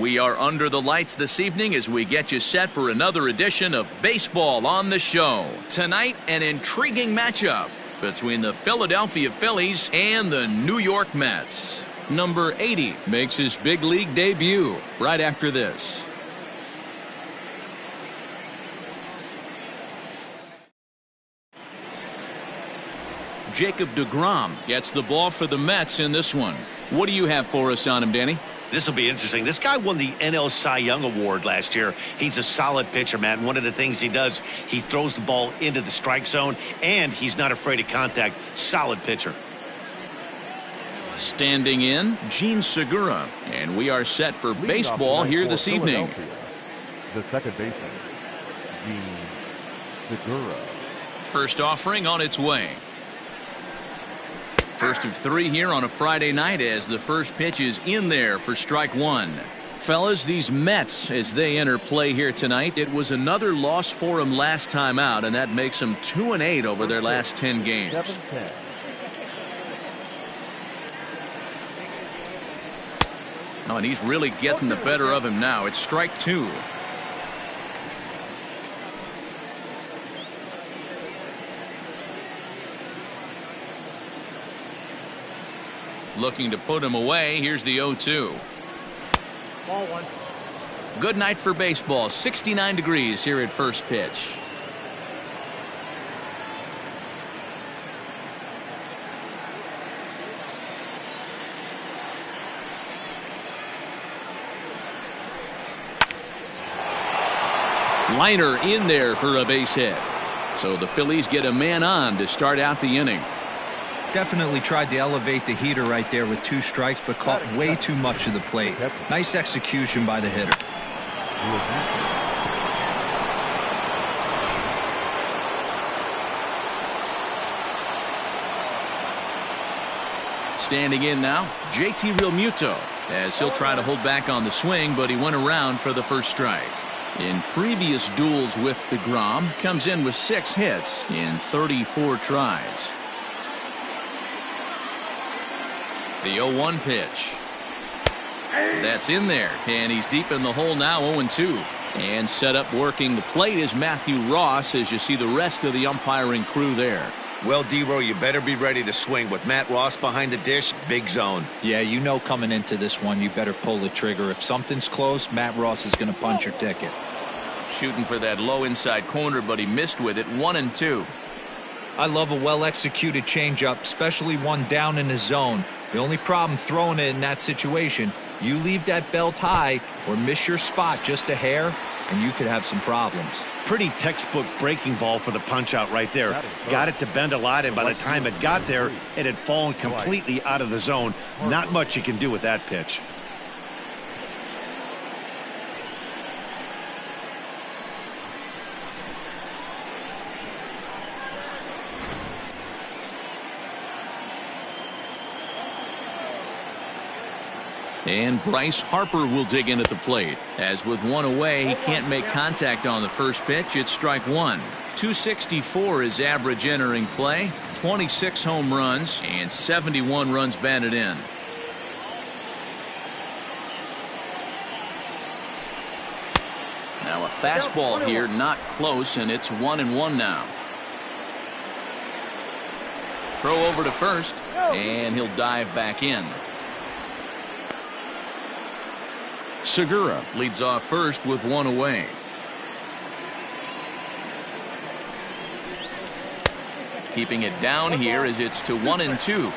We are under the lights this evening as we get you set for another edition of Baseball on the Show. Tonight, an intriguing matchup between the Philadelphia Phillies and the New York Mets. Number 80 makes his big league debut right after this. Jacob Degrom gets the ball for the Mets in this one. What do you have for us on him, Danny? This will be interesting. This guy won the NL Cy Young Award last year. He's a solid pitcher, Matt. And one of the things he does, he throws the ball into the strike zone, and he's not afraid of contact. Solid pitcher. Standing in, Gene Segura. And we are set for baseball here this evening. The second baseman, Gene Segura. First offering on its way. First of 3 here on a Friday night as the first pitch is in there for strike one. Fellas, these Mets, as they enter play here tonight, it was another loss for them last time out, and that makes them 2-8 over their last 10 games. Oh, and he's really getting the better of him now. It's strike two. Looking to put him away. Here's the 0-2. Ball one. Good night for baseball. 69 degrees here at first pitch. Liner in there for a base hit. So the Phillies get a man on to start out the inning. Definitely tried to elevate the heater right there with 2 strikes, but caught way too much of the plate. Nice execution by the hitter. Standing in now, JT Realmuto, as he'll try to hold back on the swing, but he went around for the first strike. In previous duels with Degrom, comes in with 6 hits in 34 tries. The 0-1 pitch. That's in there, and he's deep in the hole now, 0-2. And set up working the plate is Matthew Ross, as you see the rest of the umpiring crew there. Well, D-Row, you better be ready to swing. With Matt Ross behind the dish, big zone. Yeah, you know coming into this one, you better pull the trigger. If something's close, Matt Ross is going to punch your ticket. Shooting for that low inside corner, but he missed with it, 1-2. I love a well-executed changeup, especially one down in the zone. The only problem throwing it in that situation, you leave that belt high or miss your spot just a hair, and you could have some problems. Pretty textbook breaking ball for the punch out right there. Got it to bend a lot, and by the time it got there, it had fallen completely out of the zone. Not much you can do with that pitch. And Bryce Harper will dig in at the plate. As with one away, he can't make contact on the first pitch. It's strike one. 264 is average entering play. 26 home runs and 71 runs batted in. Now a fastball here, not close, and it's 1-1 now. Throw over to first, and he'll dive back in. Segura leads off first with one away. Keeping it down here as it's to 1-2.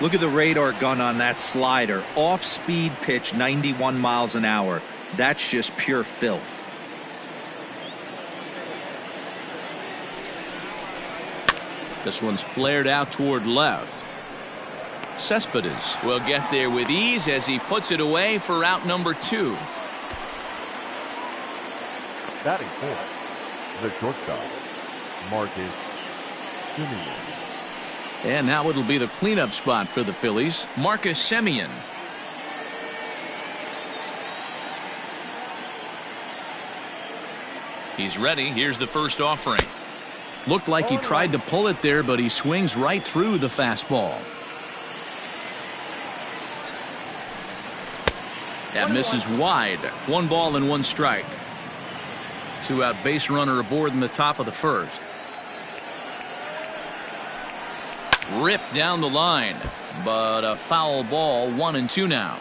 Look at the radar gun on that slider. Off-speed pitch, 91 miles an hour. That's just pure filth. This one's flared out toward left. Cespedes will get there with ease as he puts it away for out number 2. Batting fourth, the shortstop, Marcus Simeon. And now it'll be the cleanup spot for the Phillies, Marcus Simeon. He's ready. Here's the first offering. Looked like he tried to pull it there, but he swings right through the fastball. That misses wide. 1 ball and 1 strike. 2-out base runner aboard in the top of the first. Ripped down the line, but a foul ball. 1-2 now.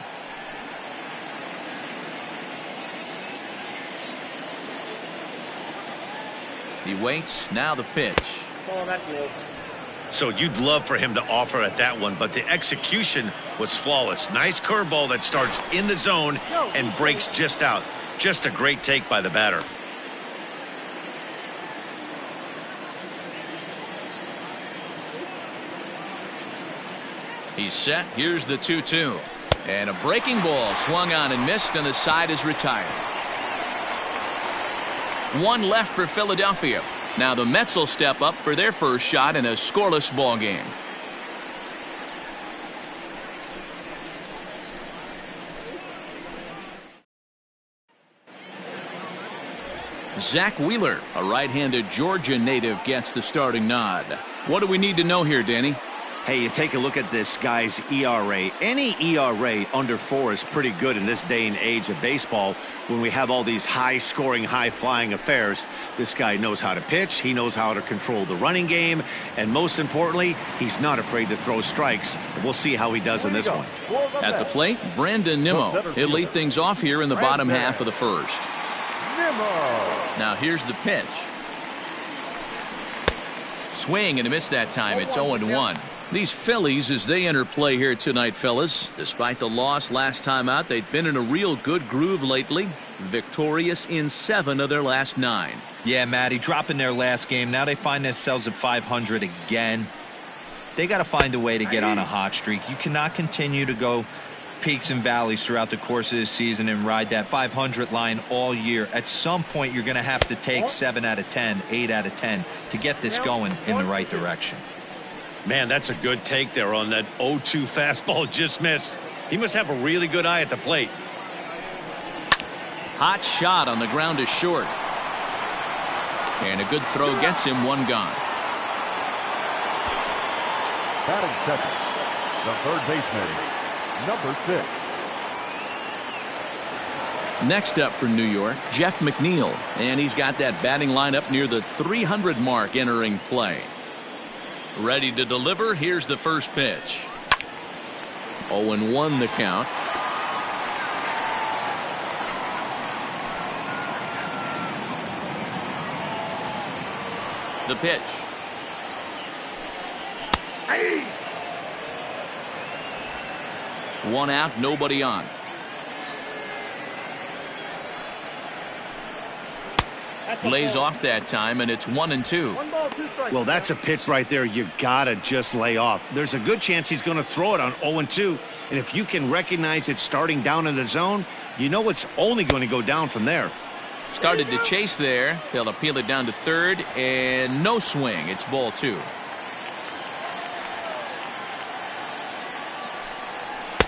He waits. Now the pitch. So you'd love for him to offer at that one, but the execution was flawless. Nice curveball that starts in the zone and breaks just out. Just a great take by the batter. He's set. Here's the 2-2. And a breaking ball swung on and missed, and the side is retired. 1 left for Philadelphia. Now the Mets will step up for their first shot in a scoreless ball game. Zach Wheeler, a right-handed Georgia native, gets the starting nod. What do we need to know here, Danny? Hey, you take a look at this guy's ERA. Any ERA under 4 is pretty good in this day and age of baseball when we have all these high-scoring, high-flying affairs. This guy knows how to pitch. He knows how to control the running game. And most importantly, he's not afraid to throw strikes. We'll see how he does in this one. At the plate, Brandon Nimmo. He'll lead things off here in the bottom half of the first. Now here's the pitch. Swing and a miss that time. It's 0-1. These Phillies, as they enter play here tonight, fellas, despite the loss last time out, they've been in a real good groove lately. Victorious in 7 of their last 9. Yeah, Matty, dropping their last game. Now they find themselves at 500 again. They got to find a way to get on a hot streak. You cannot continue to go peaks and valleys throughout the course of the season and ride that 500 line all year. At some point, you're going to have to take 7 out of 10, 8 out of 10 to get this going in the right direction. Man, that's a good take there on that 0-2 fastball just missed. He must have a really good eye at the plate. Hot shot on the ground is short. And a good throw gets him 1 gone. Batting second, the third baseman, number 6. Next up for New York, Jeff McNeil. And he's got that batting lineup near the 300 mark entering play. Ready to deliver. Here's the first pitch. 0-1 the count. The pitch. Hey. 1 out, nobody on. Lays off that time, and it's 1-2. Well, that's a pitch right there you gotta just lay off. There's a good chance he's going to throw it on 0-2, and if you can recognize it starting down in the zone, you know it's only going to go down from there. Started to chase there. They'll appeal it down to third, and no swing. It's ball 2.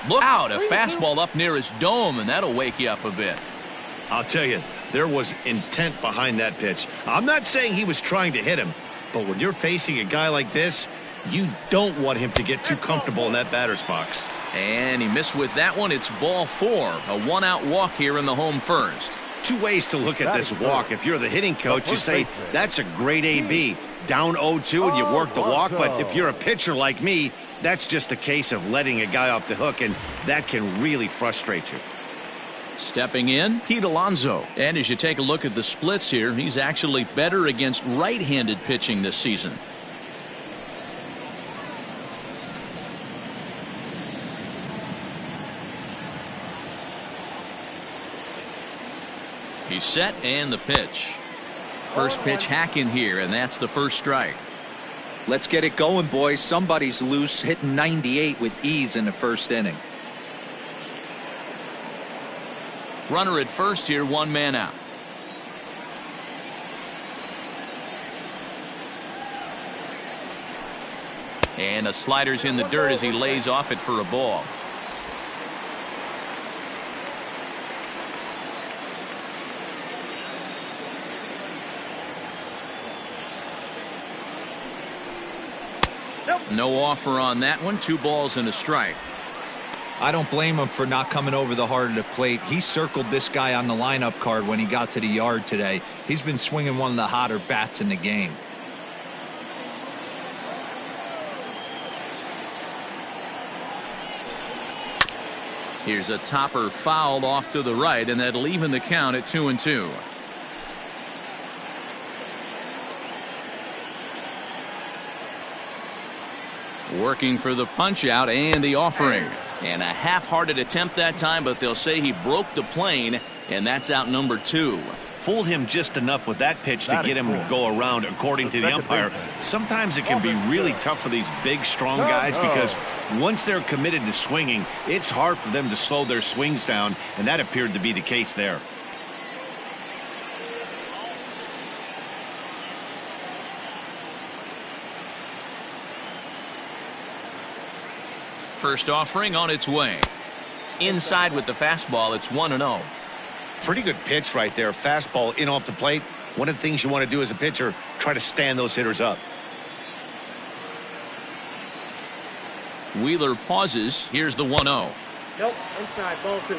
Look out, a fastball up near his dome, and that'll wake you up a bit. I'll tell you, there was intent behind that pitch. I'm not saying he was trying to hit him, but when you're facing a guy like this, you don't want him to get too comfortable in that batter's box. And he missed with that one. It's ball 4. A 1-out walk here in the home first. 2 ways to look at this walk. If you're the hitting coach, you say, that's a great AB. Down 0-2 and you work the walk, but if you're a pitcher like me, that's just a case of letting a guy off the hook, and that can really frustrate you. Stepping in, Pete Alonso. And as you take a look at the splits here, he's actually better against right-handed pitching this season. He's set, and the pitch. First pitch hack in here, and that's the first strike. Let's get it going, boys. Somebody's loose, hitting 98 with ease in the first inning. Runner at first here, 1 man out. And a slider's in the dirt as he lays off it for a ball. No offer on that one. 2 balls and a strike. I don't blame him for not coming over the heart of the plate. He circled this guy on the lineup card when he got to the yard today. He's been swinging one of the hotter bats in the game. Here's a topper fouled off to the right, and that'll even the count at 2-2. Working for the punch out and the offering. And a half-hearted attempt that time, but they'll say he broke the plane, and that's out number 2. Fooled him just enough with that pitch to get him to go around, according to the umpire. Sometimes it can be really tough for these big, strong guys because once they're committed to swinging, it's hard for them to slow their swings down, and that appeared to be the case there. First offering on its way. Inside with the fastball, it's 1-0. Pretty good pitch right there. Fastball in off the plate. One of the things you want to do as a pitcher, try to stand those hitters up. Wheeler pauses. Here's the 1-0. Nope, inside, ball 2.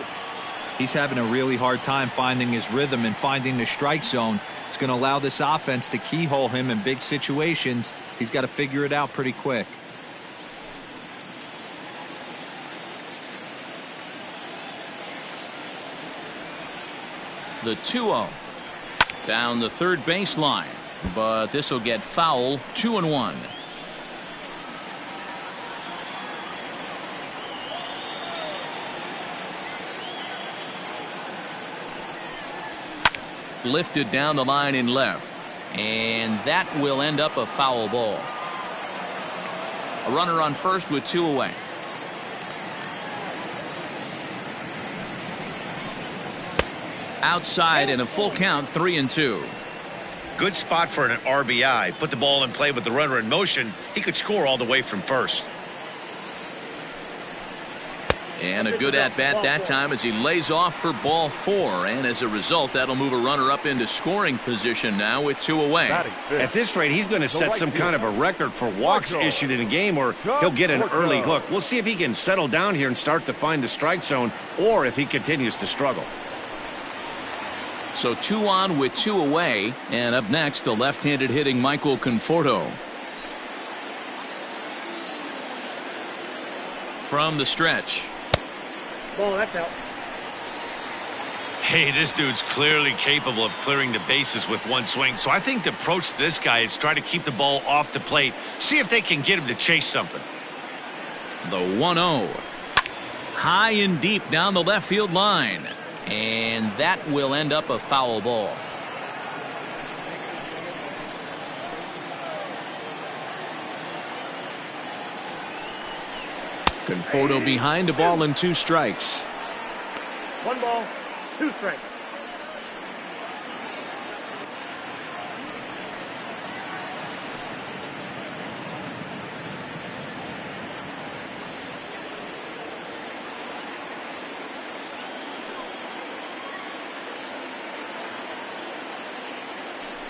He's having a really hard time finding his rhythm and finding the strike zone. It's going to allow this offense to keyhole him in big situations. He's got to figure it out pretty quick. The 2-0 down the third baseline, but this will get foul. 2-1. Lifted down the line in left, and that will end up a foul ball. A runner on first with 2 away. Outside and a full count, 3-2. Good spot for an RBI. Put the ball in play with the runner in motion. He could score all the way from first. And a good at-bat that time as he lays off for ball 4. And as a result, that'll move a runner up into scoring position now with 2 away. At this rate, he's going to set some kind of a record for walks issued in a game, or he'll get an early hook. We'll see if he can settle down here and start to find the strike zone, or if he continues to struggle. So 2 on with 2 away, and up next the left-handed hitting Michael Conforto. From the stretch. Ball, that's out. Hey, this dude's clearly capable of clearing the bases with one swing. So I think the approach to this guy is try to keep the ball off the plate. See if they can get him to chase something. The 1-0. High and deep down the left field line. And that will end up a foul ball. Conforto behind, a ball and 2 strikes. 1 ball, 2 strikes.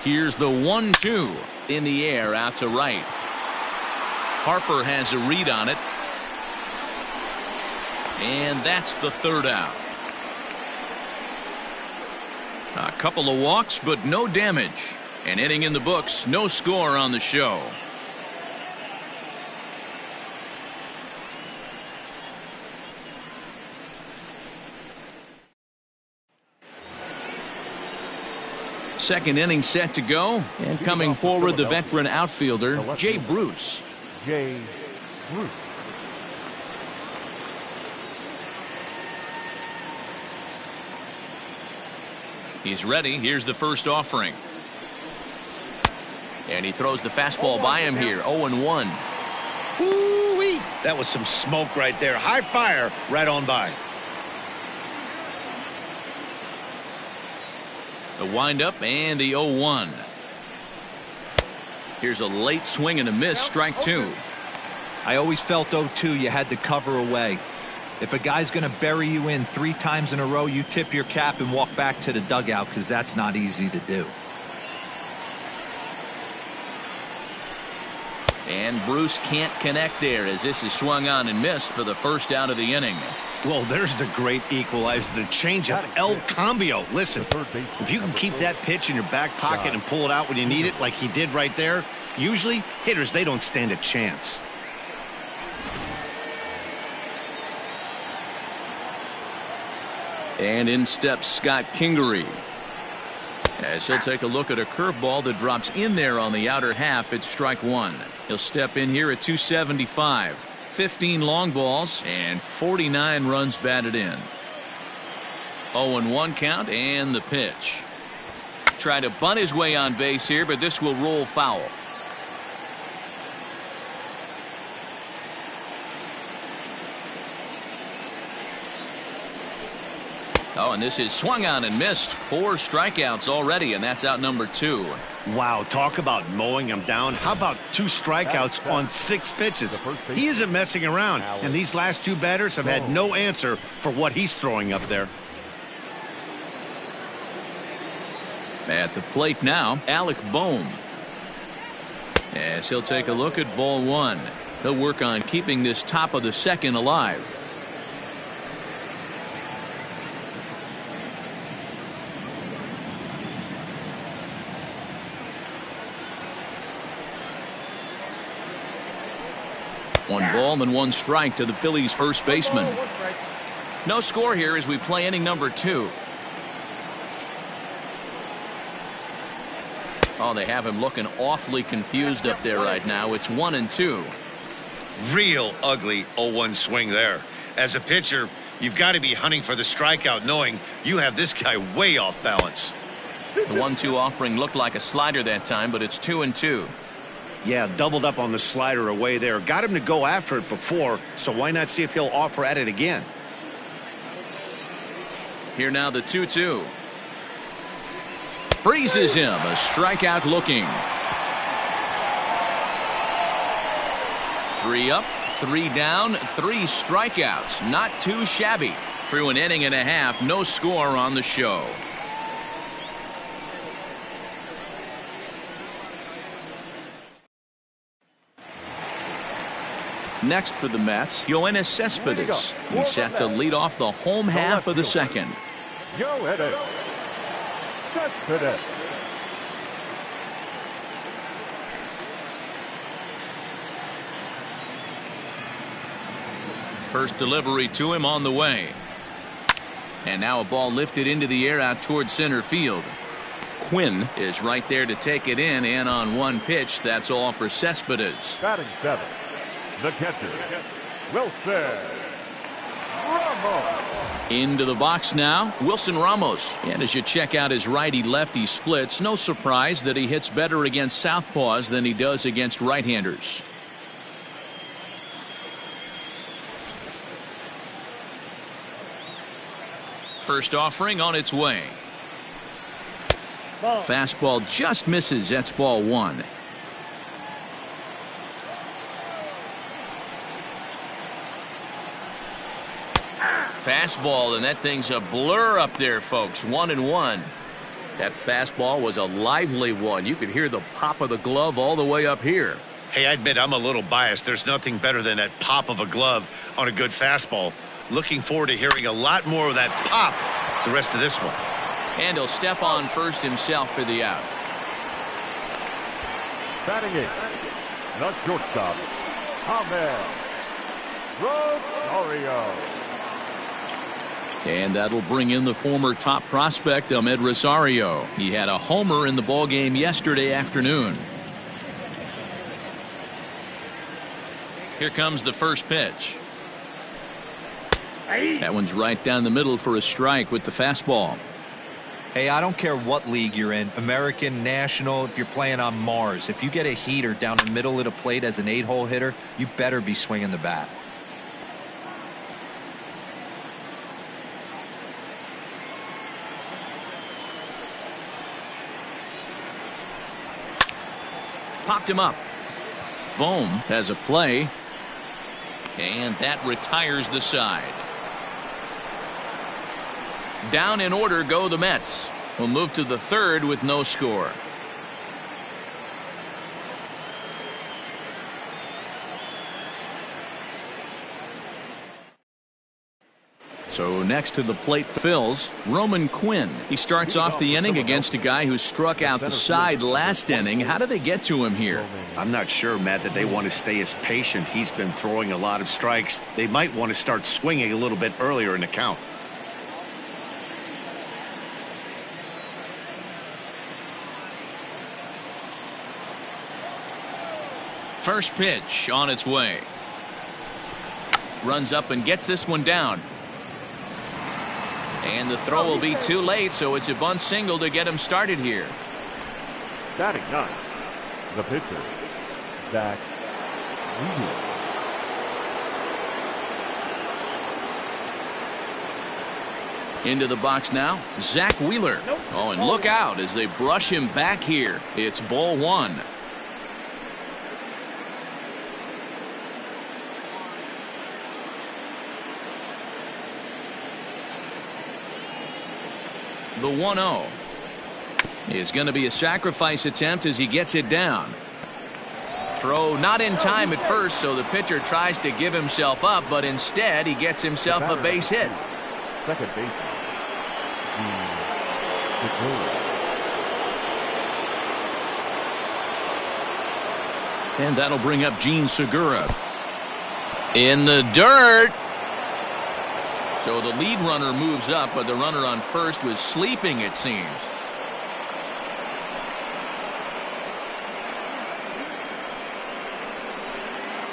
Here's the 1-2 in the air out to right. Harper has a read on it. And that's the 3rd out. A couple of walks, but no damage. An inning in the books, no score on the show. Second inning set to go, and coming forward the veteran outfielder Jay Bruce. Jay Bruce. He's ready. Here's the first offering. And he throws the fastball by him here. 0-1. Woo-wee! That was some smoke right there. High fire right on by. The windup and the 0-1. Here's a late swing and a miss. Strike 2. I always felt 0-2 you had to cover away. If a guy's going to bury you in 3 times in a row, you tip your cap and walk back to the dugout, because that's not easy to do. And Bruce can't connect there as this is swung on and missed for the first out of the inning. Well, there's the great equalizer, the changeup, El Cambio. Listen, if you can keep that pitch in your back pocket and pull it out when you need it like he did right there, usually hitters, they don't stand a chance. And in steps Scott Kingery. As he'll take a look at a curveball that drops in there on the outer half, it's strike one. He'll step in here at 275. 15 long balls and 49 runs batted in. 0-1 count and the pitch. Trying to bunt his way on base here, but this will roll foul. Oh, and this is swung on and missed. 4 strikeouts already, and that's out number 2. Wow, talk about mowing him down. How about 2 strikeouts on 6 pitches? He isn't messing around, and these last 2 batters have had no answer for what he's throwing up there. At the plate now, Alec Bohm. As he'll take a look at ball 1. He'll work on keeping this top of the second alive. One ball and 1 strike to the Phillies first baseman. No score here as we play inning number 2. Oh, they have him looking awfully confused up there right now. It's 1-2. Real ugly 0-1 swing there. As a pitcher, you've got to be hunting for the strikeout knowing you have this guy way off balance. The 1-2 offering looked like a slider that time, but it's 2-2. Yeah, doubled up on the slider away there. Got him to go after it before, so why not see if he'll offer at it again? Here now the 2-2. Freezes him. A strikeout looking. 3 up, 3 down, 3 strikeouts. Not too shabby. Through an inning and a half, no score on the show. Next for the Mets, Yoenis Cespedes. He's set to lead off the home half of the second. Yoenis Cespedes. First delivery to him on the way. And now a ball lifted into the air out towards center field. Quinn is right there to take it in, and on 1 pitch, that's all for Cespedes. Batting 7. The catcher, Wilson Ramos. Into the box now, Wilson Ramos. And as you check out his righty-lefty splits, no surprise that he hits better against southpaws than he does against right-handers. First offering on its way. Fastball just misses. That's ball 1. Fastball, and that thing's a blur up there, folks. 1-1. That fastball was a lively one. You could hear the pop of the glove all the way up here. Hey, I admit I'm a little biased. There's nothing better than that pop of a glove on a good fastball. Looking forward to hearing a lot more of that pop the rest of this one. And he'll step on first himself for the out. Batting 8. The shortstop, Ahmed Rosario. And that'll bring in the former top prospect, Ahmed Rosario. He had a homer in the ballgame yesterday afternoon. Here comes the first pitch. That one's right down the middle for a strike with the fastball. Hey, I don't care what league you're in, American, National, if you're playing on Mars. If you get a heater down the middle of the plate as an 8-hole hitter, you better be swinging the bat. Popped him up. Bohm has a play. And that retires the side. Down in order go the Mets. We'll move to the 3rd with no score. So next to the plate for Phils, Roman Quinn. He starts off the inning against a guy who struck out the side last inning. How did they get to him here? I'm not sure, Matt, that they want to stay as patient. He's been throwing a lot of strikes. They might want to start swinging a little bit earlier in the count. First pitch on its way. Runs up and gets this one down. And the throw will be too late, so it's a bunt single to get him started here. Batting ninth, the pitcher, Zach Wheeler. Into the box now, Zach Wheeler. Oh, and look out as they brush him back here. It's ball one. The 1-0 is going to be a sacrifice attempt as he gets it down. Throw not in time at first, so the pitcher tries to give himself up, but instead he gets himself a base hit. Second baseman, and that'll bring up Gene Segura. In the dirt. So the lead runner moves up, but the runner on first was sleeping, it seems.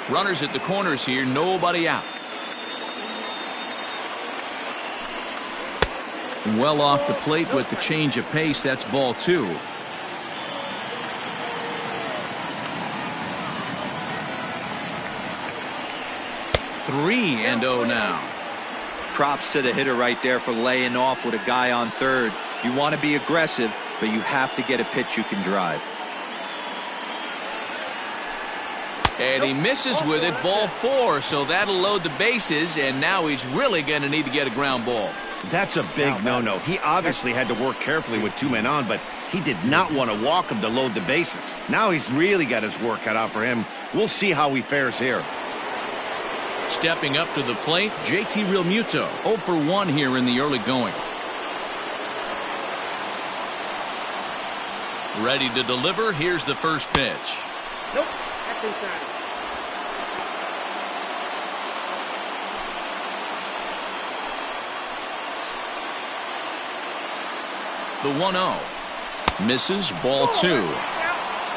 Runners at the corners here, nobody out. Well off the plate with the change of pace. That's ball two. 3-0 now. Props to the hitter right there for laying off with a guy on third. You want to be aggressive, but you have to get a pitch you can drive. And he misses with it, ball four, so that'll load the bases, and now he's really going to need to get a ground ball. That's a big no-no. He obviously had to work carefully with two men on, but he did not want to walk him to load the bases. Now he's really got his work cut out for him. We'll see how he fares here. Stepping up to the plate, JT Realmuto, 0 for 1 here in the early going. Ready to deliver. Here's the first pitch. Nope, that's inside. The 1-0. Misses, ball two.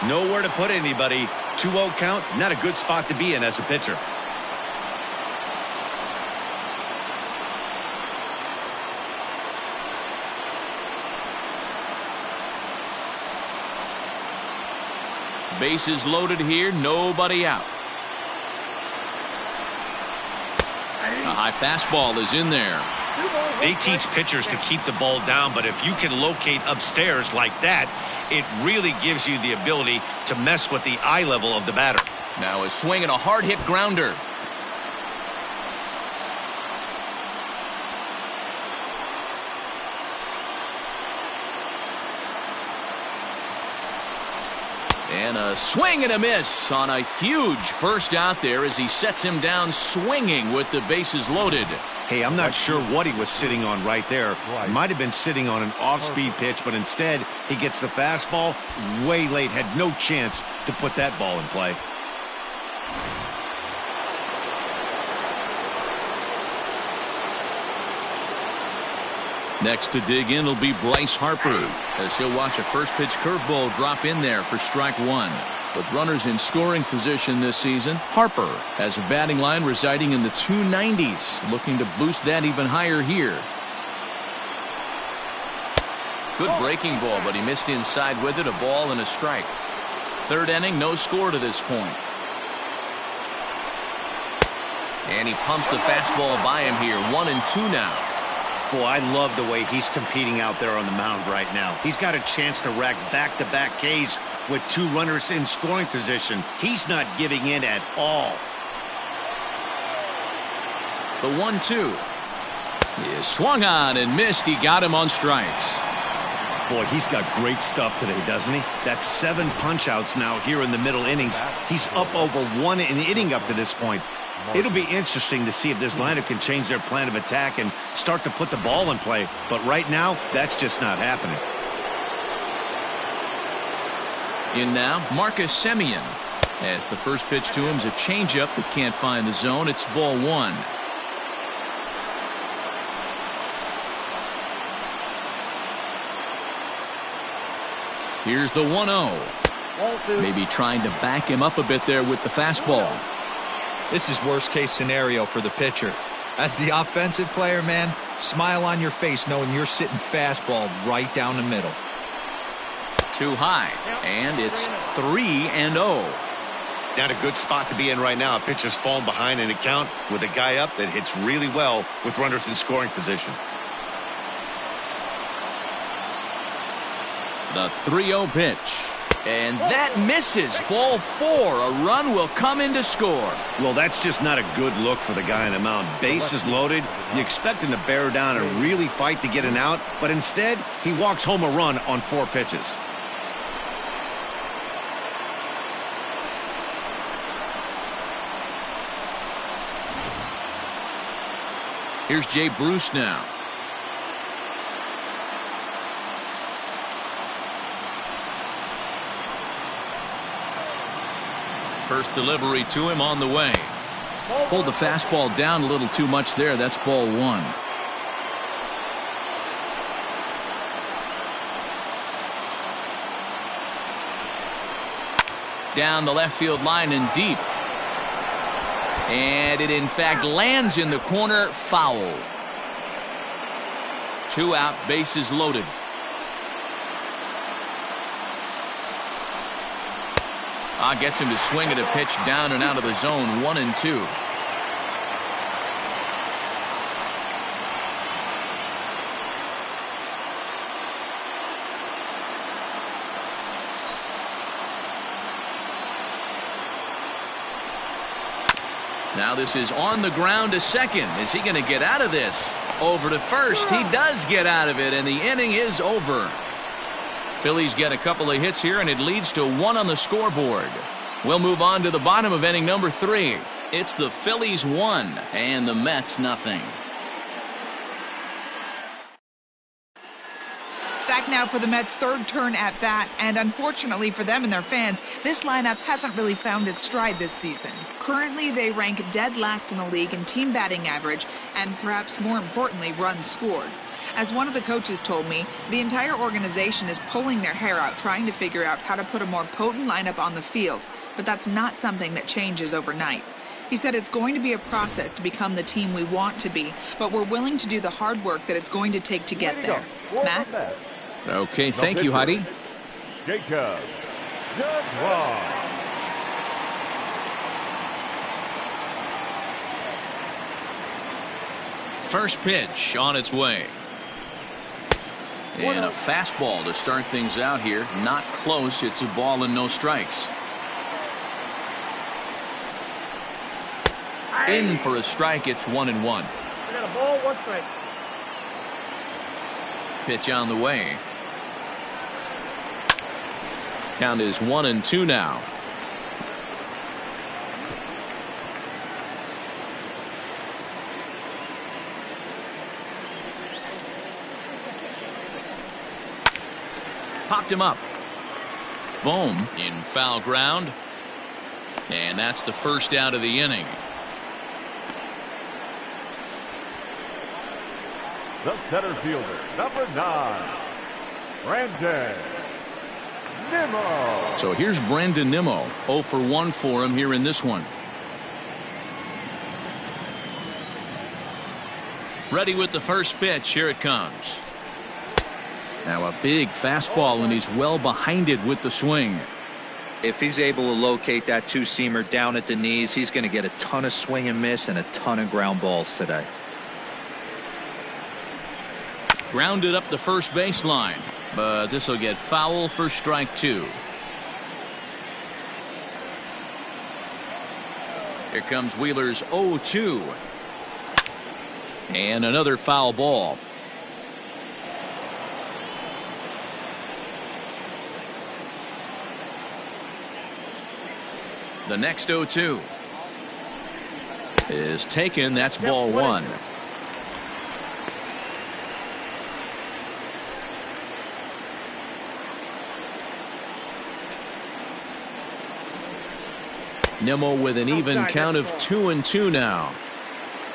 Nowhere to put anybody. 2-0 count, not a good spot to be in as a pitcher. Bases loaded here, nobody out. A high fastball is in there. They teach pitchers to keep the ball down, but if you can locate upstairs like that, it really gives you the ability to mess with the eye level of the batter. Now a swing and a hard hit grounder. And a swing and a miss on a huge first out there as he sets him down swinging with the bases loaded. Hey, I'm not sure what he was sitting on right there. He might have been sitting on an off-speed pitch, but instead he gets the fastball way late. Had no chance to put that ball in play. Next to dig in will be Bryce Harper, as he'll watch a first pitch curveball drop in there for strike one. With runners in scoring position this season, Harper has a batting line residing in the 290s, looking to boost that even higher here. Good breaking ball, but he missed inside with it, a ball and a strike. Third inning, no score to this point. And he pumps the fastball by him here, 1-2 now. Boy, I love the way he's competing out there on the mound right now. He's got a chance to rack back-to-back Ks with two runners in scoring position. He's not giving in at all. The 1-2 is swung on and missed. He got him on strikes. Boy, he's got great stuff today, doesn't he? That's 7 punch-outs now here in the middle innings. He's up over 1 an inning up to this point. It'll be interesting to see if this lineup can change their plan of attack and start to put the ball in play. But right now, that's just not happening. In now, Marcus Simeon. As the first pitch to him is a changeup that can't find the zone. It's ball one. Here's the 1-0. Maybe trying to back him up a bit there with the fastball. This is worst case scenario for the pitcher. As the offensive player, man, smile on your face knowing you're sitting fastball right down the middle. Too high, and it's 3-0. Not a good spot to be in right now. A pitcher's falling behind in the count with a guy up that hits really well with runners in scoring position. The 3-0 pitch. And that misses. Ball four. A run will come in to score. Well, that's just not a good look for the guy on the mound. Base is loaded. You expect him to bear down and really fight to get an out, but instead, he walks home a run on 4 pitches. Here's Jay Bruce now. First delivery to him on the way. Pulled the fastball down a little too much there. That's ball one. Down the left field line and deep. And it in fact lands in the corner. Foul. 2 out, bases loaded. Gets him to swing at a pitch down and out of the zone. 1-2. Now this is on the ground to second. Is he going to get out of this? Over to first. He does get out of it, and the inning is over. Phillies get a couple of hits here, and it leads to 1 on the scoreboard. We'll move on to the bottom of inning number 3. It's the Phillies 1 and the Mets nothing. Back now for the Mets' third turn at bat, and unfortunately for them and their fans, this lineup hasn't really found its stride this season. Currently, they rank dead last in the league in team batting average, and perhaps more importantly, runs scored. As one of the coaches told me, the entire organization is pulling their hair out trying to figure out how to put a more potent lineup on the field, but that's not something that changes overnight. He said it's going to be a process to become the team we want to be, but we're willing to do the hard work that it's going to take to get there. Matt? Okay, thank you, Heidi. Jacob Degrom. First pitch on its way. And a fastball to start things out here. Not close. It's a ball and no strikes. In for a strike. It's 1-1. We got a ball, 1 strike. Pitch on the way. Count is 1-2 now. Popped him up. Bohm in foul ground. And that's the first out of the inning. The center fielder, number 9, Brandon Nimmo. So here's Brandon Nimmo. 0 for 1 for him here in this one. Ready with the first pitch. Here it comes. Now a big fastball, and he's well behind it with the swing. If he's able to locate that 2-seamer down at the knees, he's going to get a ton of swing and miss and a ton of ground balls today. Grounded up the first baseline, but this will get foul for strike 2. Here comes Wheeler's 0-2. And another foul ball. The next 0-2. is taken. That's ball one. Nimmo with an even count of 2-2 now.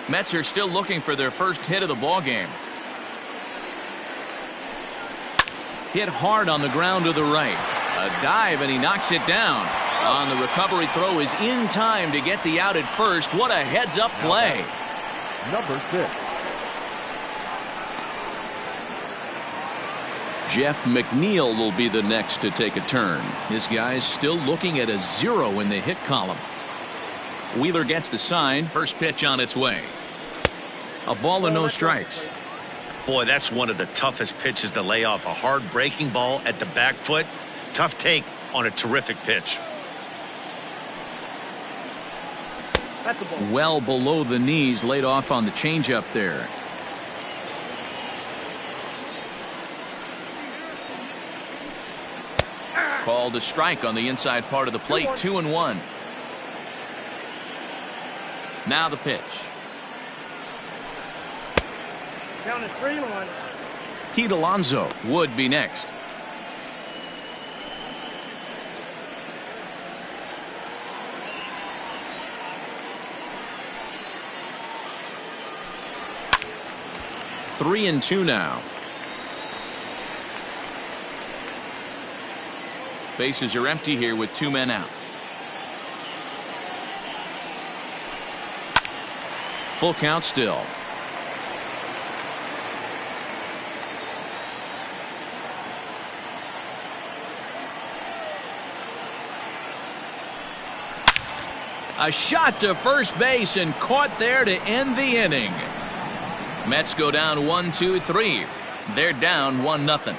Mets are still looking for their first hit of the ball game. Hit hard on the ground to the right. A dive, and he knocks it down. On the recovery throw is in time to get the out at first. What a heads-up play. Number 6. Jeff Mcneil will be the next to take a turn. His guy's still looking at a 0 in the hit column. Wheeler gets the sign. First pitch on its way. A ball and no strikes. Boy, that's one of the toughest pitches to lay off. A hard breaking ball at the back foot. Tough take on a terrific pitch. Well below the knees, laid off on the changeup there. Called a strike on the inside part of the plate. 2-1. Now the pitch. Count is 3-1. Pete Alonso would be next. 3-2 now. Bases are empty here with 2 men out. Full count still. A shot to first base and caught there to end the inning. Mets go down 1-2-3. They're down 1-0.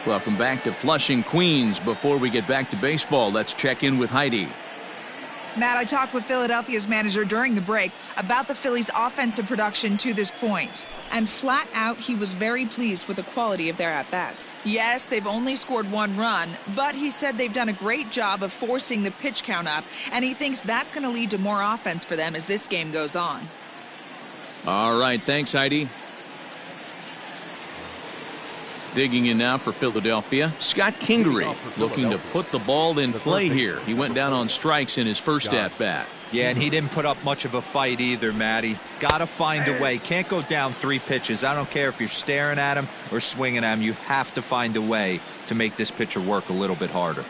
Welcome back to Flushing, Queens. Before we get back to baseball, let's check in with Heidi. Matt, I talked with Philadelphia's manager during the break about the Phillies' offensive production to this point. And flat out, he was very pleased with the quality of their at-bats. Yes, they've only scored 1 run, but he said they've done a great job of forcing the pitch count up, and he thinks that's going to lead to more offense for them as this game goes on. All right, thanks, Heidi. Digging in now for Philadelphia, Scott Kingery looking to put the ball in play here. He went down on strikes in his first at-bat. Yeah, and he didn't put up much of a fight either, Matty. Got to find a way. Can't go down 3 pitches. I don't care if you're staring at him or swinging at him. You have to find a way to make this pitcher work a little bit harder.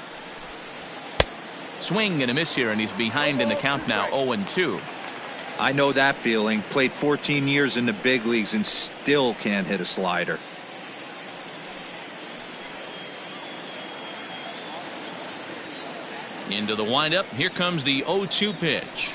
Swing and a miss here, and he's behind in the count now, 0-2. I know that feeling. Played 14 years in the big leagues and still can't hit a slider. Into the windup. Here comes the 0-2 pitch.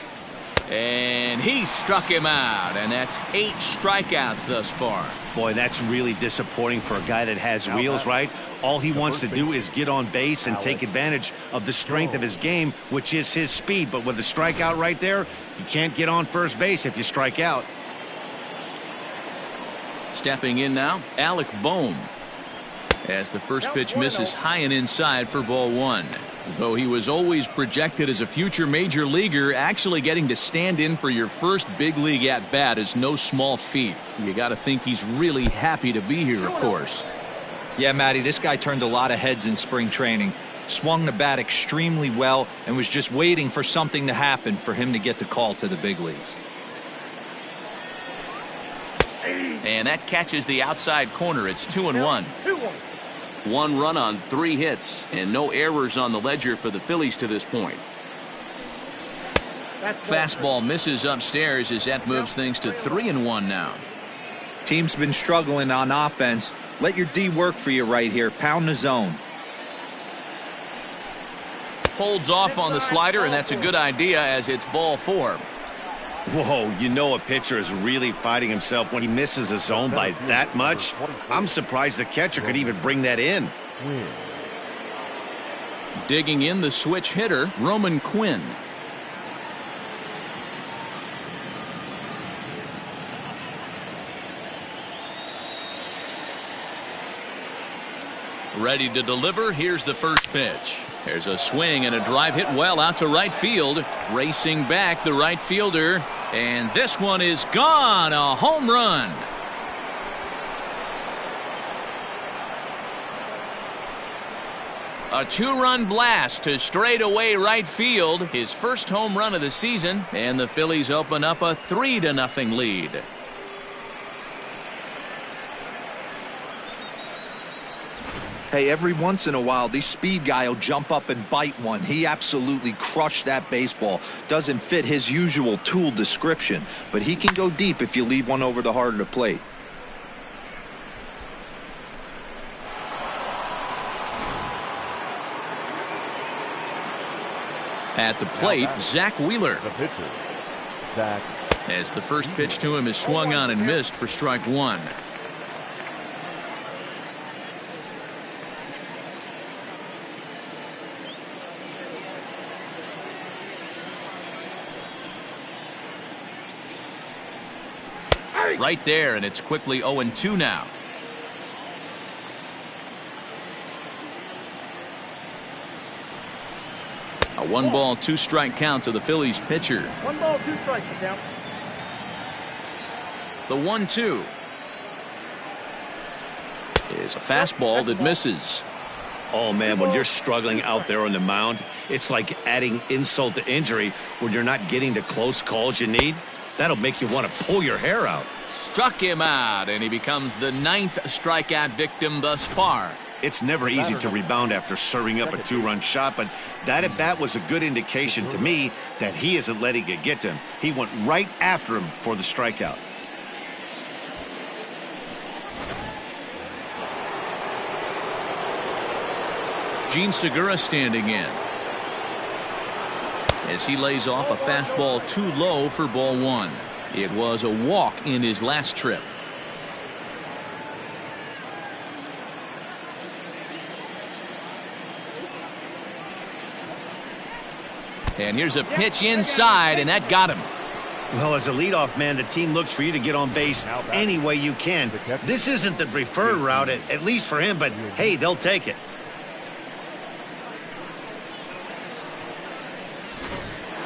And he struck him out. And that's 8 strikeouts thus far. Boy, that's really disappointing for a guy that has wheels, right? All he wants to do is get on base and take advantage of the strength of his game, which is his speed. But with the strikeout right there, you can't get on first base if you strike out. Stepping in now, Alec Bohm. As the first pitch misses high and inside for ball 1. Though he was always projected as a future major leaguer, actually getting to stand in for your first big league at bat is no small feat. You got to think he's really happy to be here, of course. Yeah, Matty, this guy turned a lot of heads in spring training. Swung the bat extremely well and was just waiting for something to happen for him to get the call to the big leagues. And that catches the outside corner. It's 2-1. 1 run on 3 hits and no errors on the ledger for the Phillies to this point. Fastball misses upstairs as that moves things to 3-1 now. Team's been struggling on offense. Let your D work for you right here. Pound the zone. Holds off on the slider, and that's a good idea as it's ball 4. Whoa, you know a pitcher is really fighting himself when he misses a zone by that much. I'm surprised the catcher could even bring that in. Digging in the switch hitter, Roman Quinn. Ready to deliver. Here's the first pitch. There's a swing and a drive hit well out to right field. Racing back the right fielder. And this one is gone. A home run. A two-run blast to straightaway right field. His first home run of the season. And the Phillies open up a 3-0 lead. Hey, every once in a while, this speed guy will jump up and bite one. He absolutely crushed that baseball. Doesn't fit his usual tool description, but he can go deep if you leave one over the heart of the plate. At the plate, Zach Wheeler. The pitcher, Zach. As the first pitch to him is swung on and missed for strike one. Right there, and it's quickly 0-2 now. A 1-ball, 2-strike count to the Phillies pitcher. 1 ball, 2 strikes to count. The 1-2 is a fastball that misses. Oh, man, when you're struggling out there on the mound, it's like adding insult to injury when you're not getting the close calls you need. That'll make you want to pull your hair out. Struck him out, and he becomes the 9th strikeout victim thus far. It's never easy to rebound after serving up a 2-run shot, but that at-bat was a good indication to me that he isn't letting it get to him. He went right after him for the strikeout. Gene Segura standing in as he lays off a fastball too low for ball one. It was a walk in his last trip. And here's a pitch inside, and that got him. Well, as a leadoff man, the team looks for you to get on base any way you can. This isn't the preferred route, at least for him, but hey, they'll take it.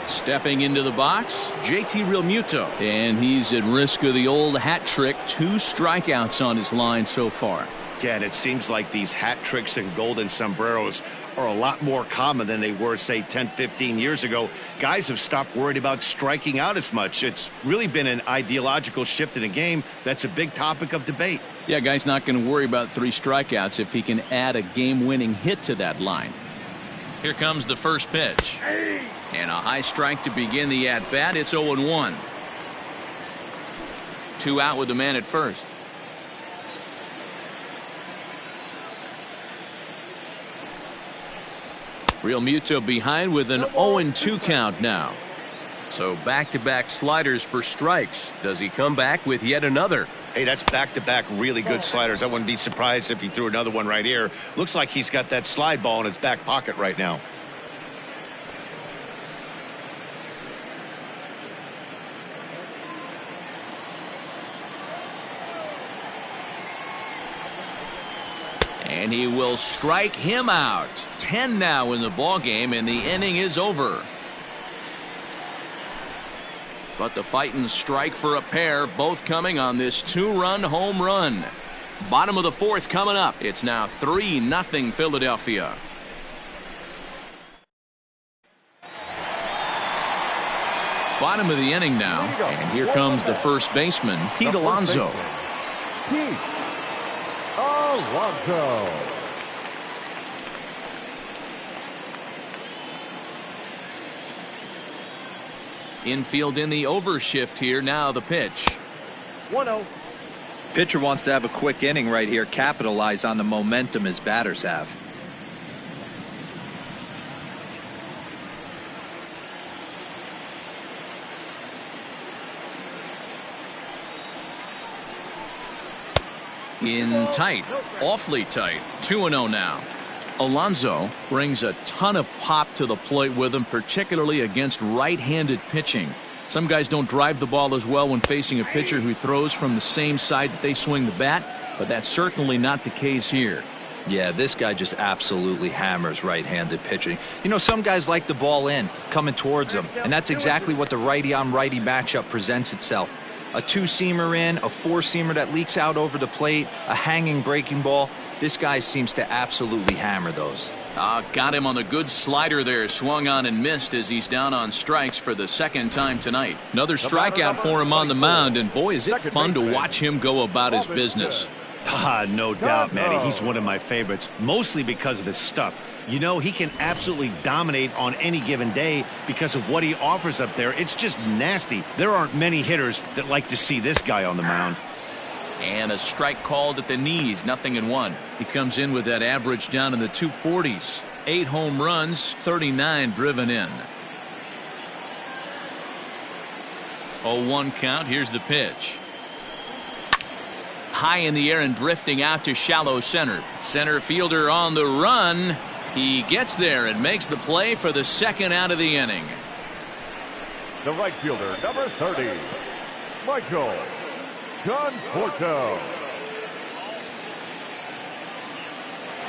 Stepping into the box, JT Realmuto. And he's at risk of the old hat trick. 2 strikeouts on his line so far. Yeah, and it seems like these hat tricks and golden sombreros are a lot more common than they were, say, 10, 15 years ago. Guys have stopped worried about striking out as much. It's really been an ideological shift in the game. That's a big topic of debate. Yeah, guy's not going to worry about 3 strikeouts if he can add a game-winning hit to that line. Here comes the first pitch. And a high strike to begin the at-bat. It's 0-1. 2 out with the man at first. Realmuto behind with an 0-2 count now. So back-to-back sliders for strikes. Does he come back with yet another? Hey, that's back-to-back really good sliders. I wouldn't be surprised if he threw another one right here. Looks like he's got that slide ball in his back pocket right now. And he will strike him out. 10 now in the ball game, and the inning is over. But the fighting strike for a pair, both coming on this 2-run home run. Bottom of the 4th coming up. It's now 3-0 Philadelphia. Bottom of the inning now, and here comes the first baseman, Pete Alonso. Pete Alonso. Infield in the overshift here. Now the pitch. 1-0. Pitcher wants to have a quick inning right here, capitalize on the momentum his batters have. In tight, awfully tight. 2-0 now. Alonso brings a ton of pop to the plate with him, particularly against right-handed pitching. Some guys don't drive the ball as well when facing a pitcher who throws from the same side that they swing the bat, but that's certainly not the case here. Yeah, this guy just absolutely hammers right-handed pitching. You know, some guys like the ball in, coming towards them, and that's exactly what the righty-on-righty matchup presents itself. A two-seamer in, a four-seamer that leaks out over the plate, a hanging breaking ball. This guy seems to absolutely hammer those. Got him on the good slider there. Swung on and missed as he's down on strikes for the second time tonight. Another strikeout for him on the mound, and boy, is it fun to watch him go about his business. No doubt, Matty. He's one of my favorites, mostly because of his stuff. You know, he can absolutely dominate on any given day because of what he offers up there. It's just nasty. There aren't many hitters that like to see this guy on the mound. And a strike called at the knees, 0-1. He comes in with that average down in the 240s. 8 home runs, 39 driven in. 0-1 count. Here's the pitch. High in the air and drifting out to shallow center. Center fielder on the run. He gets there and makes the play for the second out of the inning. The right fielder, number 30, Michael Conforto.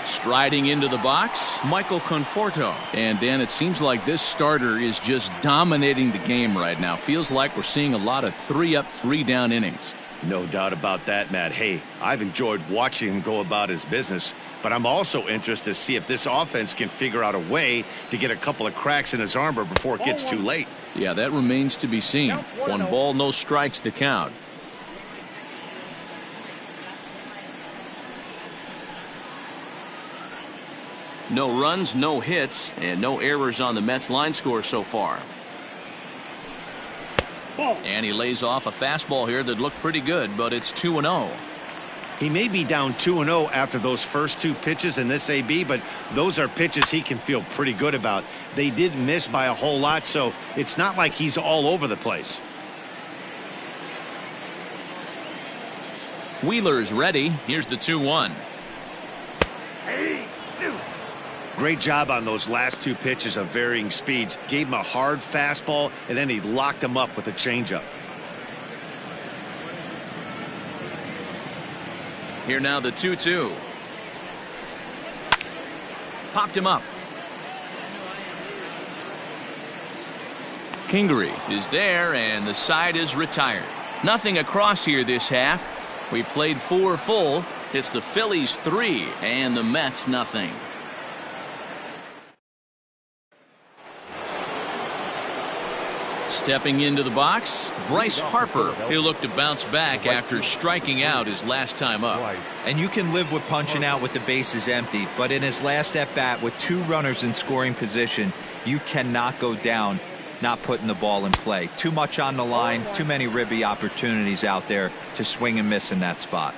Striding into the box, Michael Conforto. And Dan, it seems like this starter is just dominating the game right now. Feels like we're seeing a lot of 3-up, 3-down innings. No doubt about that, Matt. Hey, I've enjoyed watching him go about his business, but I'm also interested to see if this offense can figure out a way to get a couple of cracks in his armor before it gets too late. Yeah, that remains to be seen. 1 ball, no strikes to count. No runs, no hits, and no errors on the Mets line score so far. And he lays off a fastball here that looked pretty good, but it's 2-0. He may be down 2-0 after those first 2 pitches in this AB, but those are pitches he can feel pretty good about. They didn't miss by a whole lot, so it's not like he's all over the place. Wheeler's ready. Here's the 2-1. Great job on those last 2 pitches of varying speeds. Gave him a hard fastball, and then he locked him up with a changeup. Here now the 2-2. Popped him up. Kingery is there, and the side is retired. Nothing across here this half. We played 4 full. It's the Phillies 3 and the Mets nothing. Stepping into the box, Bryce Harper. He'll look to bounce back after striking out his last time up. And you can live with punching out with the bases empty, but in his last at-bat with 2 runners in scoring position, you cannot go down not putting the ball in play. Too much on the line, too many ribby opportunities out there to swing and miss in that spot.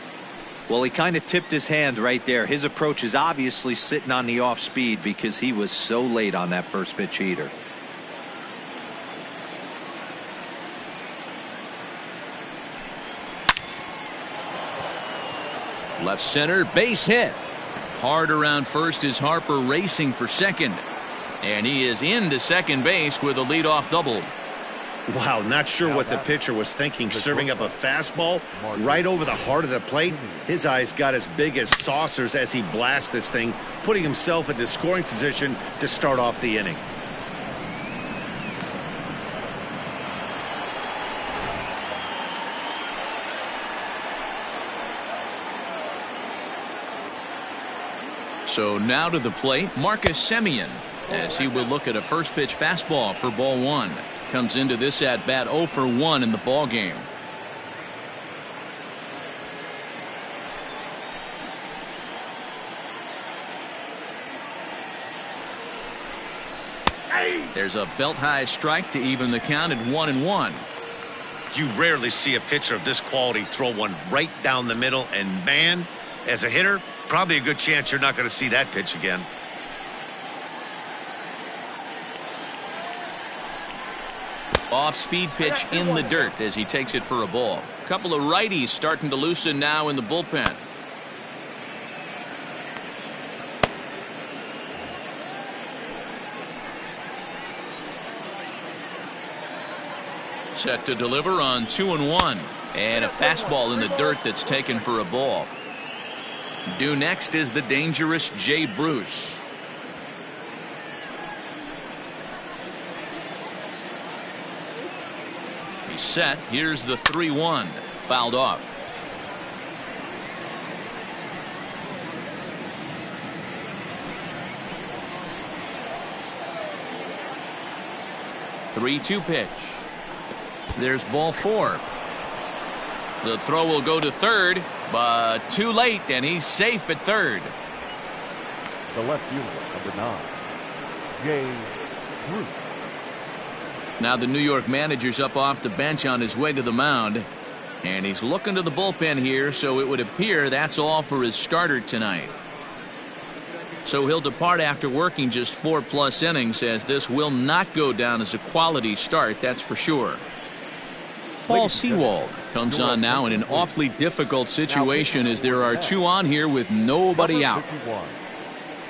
Well, he kind of tipped his hand right there. His approach is obviously sitting on the off speed because he was so late on that first pitch heater. Left center, base hit. Hard around first is Harper racing for second. And he is into second base with a leadoff double. Wow, not sure what the pitcher was thinking, serving up a fastball right over the heart of the plate. His eyes got as big as saucers as he blasts this thing, putting himself into scoring position to start off the inning. So now to the plate, Marcus Simeon, as he will look at a first pitch fastball for ball 1. Comes into this at bat 0 for 1 in the ball game. There's a belt high strike to even the count at 1-1. You rarely see a pitcher of this quality throw one right down the middle, and man, as a hitter, probably a good chance you're not going to see that pitch again. Off-speed pitch in the dirt as he takes it for a ball. Couple of righties starting to loosen now in the bullpen. Set to deliver on 2-1. And a fastball in the dirt that's taken for a ball. Due next is the dangerous Jay Bruce. He's set. Here's the 3-1. Fouled off. Three-two pitch. There's ball 4. The throw will go to third, but too late, and he's safe at third. The left fielder, number 9, Jay Bruce. Now the New York manager's up off the bench on his way to the mound, and he's looking to the bullpen here, so it would appear that's all for his starter tonight. So he'll depart after working just 4+ innings, as this will not go down as a quality start, that's for sure. Paul Sewald comes on now in an awfully difficult situation, as there are 2 on here with nobody out.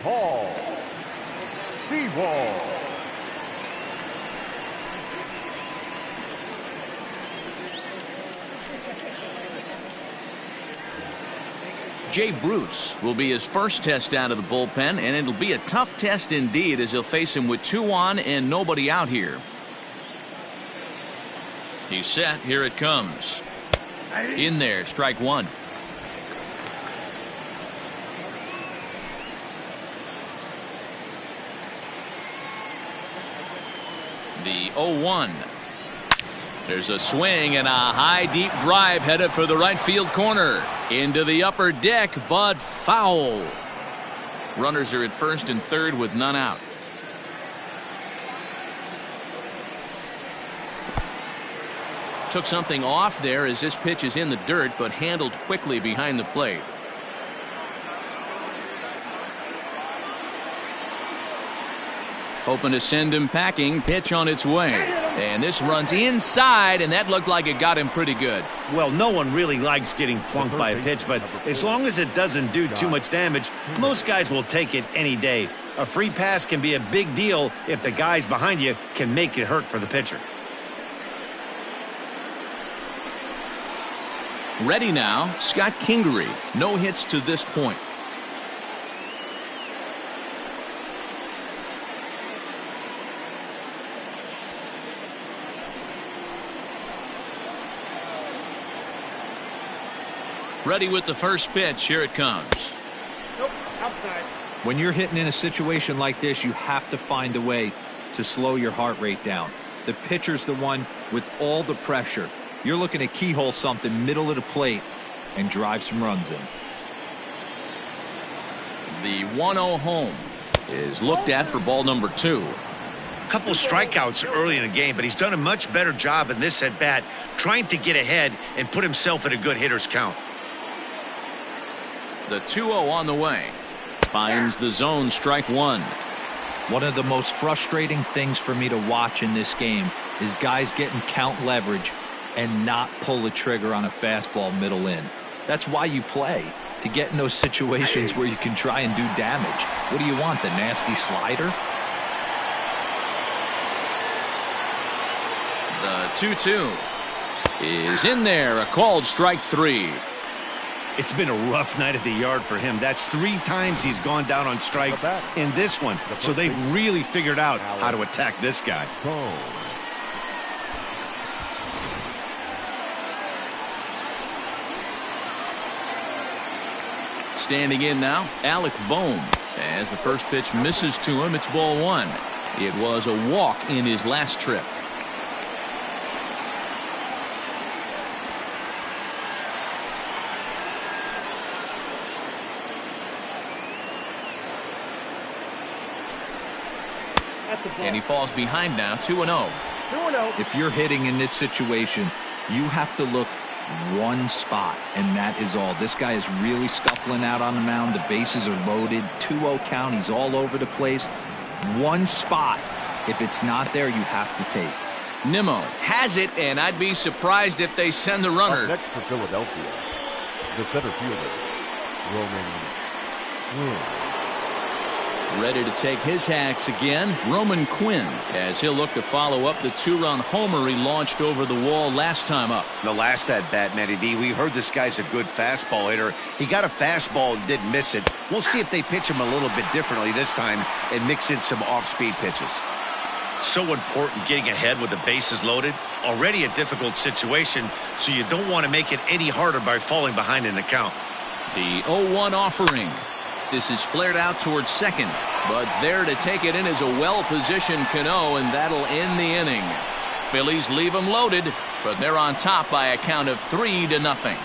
Paul Sewald. Jay Bruce will be his first test out of the bullpen, and it'll be a tough test indeed, as he'll face him with 2 on and nobody out here. He's set. Here it comes. In there, strike 1. The 0-1. There's a swing and a high deep drive headed for the right field corner. Into the upper deck, but foul. Runners are at first and third with none out. Took something off there as this pitch is in the dirt, but handled quickly behind the plate. Hoping to send him packing. Pitch on its way. And this runs inside, and that looked like it got him pretty good. Well, no one really likes getting plunked by a pitch, but as long as it doesn't do too much damage, most guys will take it any day. A free pass can be a big deal if the guys behind you can make it hurt for the pitcher. Ready now, Scott Kingery. No hits to this point. Ready with the first pitch. Here it comes. Nope, outside. When you're hitting in a situation like this, you have to find a way to slow your heart rate down. The pitcher's the one with all the pressure. You're looking to keyhole something middle of the plate and drive some runs in. The 1-0 home is looked at for ball number 2. A couple strikeouts early in the game, but he's done a much better job in this at-bat trying to get ahead and put himself in a good hitter's count. The 2-0 on the way. Finds the zone, strike 1. One of the most frustrating things for me to watch in this game is guys getting count leverage and not pull the trigger on a fastball middle in. That's why you play, to get in those situations where you can try and do damage. What do you want, the nasty slider? The 2-2 is in there, a called strike 3. It's been a rough night at the yard for him. That's 3 times he's gone down on strikes in this one. So they've really figured out how to attack this guy. Standing in now, Alec Bohm. As the first pitch misses to him, it's ball 1. It was a walk in his last trip. And he falls behind now, 2-0. 2-0. If you're hitting in this situation, you have to look one spot, and that is all. This guy is really scuffling out on the mound. The bases are loaded. 2-0 count. He's all over the place. One spot. If it's not there, you have to take. Nimmo has it, and I'd be surprised if they send the runner. Up next for Philadelphia, the center fielder, Roman. Ready to take his hacks again, Roman Quinn, as he'll look to follow up the 2-run homer he launched over the wall last time up. The last at bat, Matty D, we heard this guy's a good fastball hitter. He got a fastball and didn't miss it. We'll see if they pitch him a little bit differently this time and mix in some off-speed pitches. So important getting ahead with the bases loaded. Already a difficult situation, so you don't want to make it any harder by falling behind in the count. The 0-1 offering. This is flared out towards second, but there to take it in is a well-positioned Cano, and that'll end the inning. Phillies leave them loaded, but they're on top by a count of 3-0.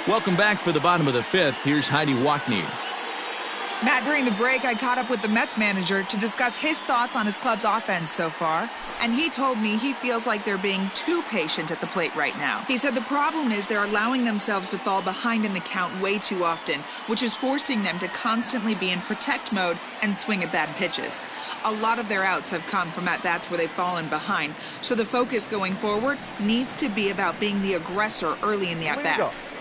Welcome back for the bottom of the fifth. Here's Heidi Mcneil. Matt, during the break, I caught up with the Mets manager to discuss his thoughts on his club's offense so far. And he told me he feels like they're being too patient at the plate right now. He said the problem is they're allowing themselves to fall behind in the count way too often, which is forcing them to constantly be in protect mode and swing at bad pitches. A lot of their outs have come from at-bats where they've fallen behind, so the focus going forward needs to be about being the aggressor early in the at-bats.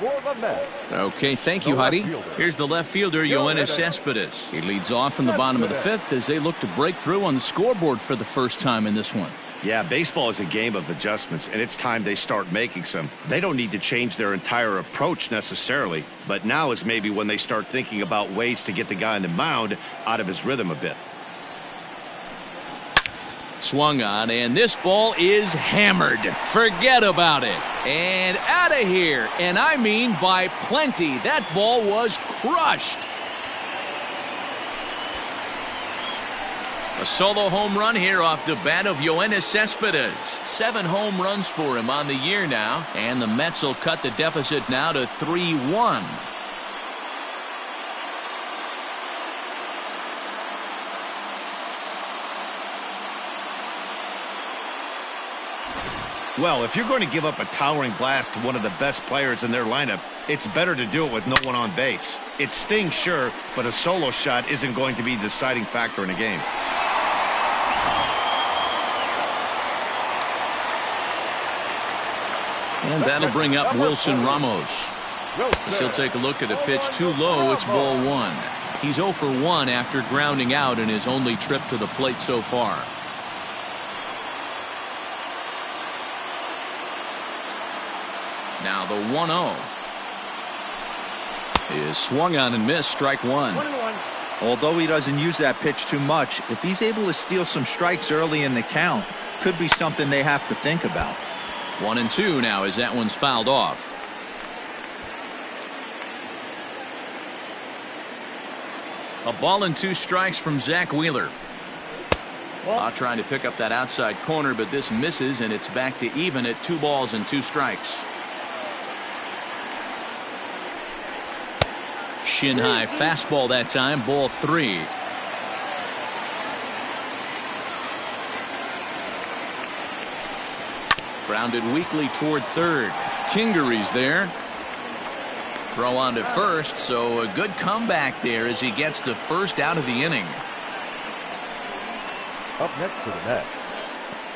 Okay, thank you, Heidi. Here's the left fielder, Yoenis Cespedes. He leads off in the bottom of the fifth as they look to break through on the scoreboard for the first time in this one. Yeah, baseball is a game of adjustments, and it's time they start making some. They don't need to change their entire approach necessarily, but now is maybe when they start thinking about ways to get the guy on the mound out of his rhythm a bit. Swung on, and this ball is hammered. Forget about it. And out of here. And I mean by plenty. That ball was crushed. A solo home run here off the bat of Yoenis Cespedes. 7 home runs for him on the year now. And the Mets will cut the deficit now to 3-1. Well, if you're going to give up a towering blast to one of the best players in their lineup, it's better to do it with no one on base. It stings, sure, but a solo shot isn't going to be the deciding factor in a game. And that'll bring up Wilson Ramos. As he'll take a look at a pitch too low. It's ball 1. He's 0 for 1 after grounding out in his only trip to the plate so far. Now the 1-0 is swung on and missed. Strike 1. Although he doesn't use that pitch too much, if he's able to steal some strikes early in the count, could be something they have to think about. 1-2 now as that one's fouled off. A ball and 2 strikes from Zach Wheeler. Trying to pick up that outside corner, but this misses, and it's back to even at 2 balls and 2 strikes. Shin high fastball that time, ball 3. Grounded weakly toward third. Kingery's there. Throw on to first, so a good comeback there as he gets the first out of the inning. Up next to the net,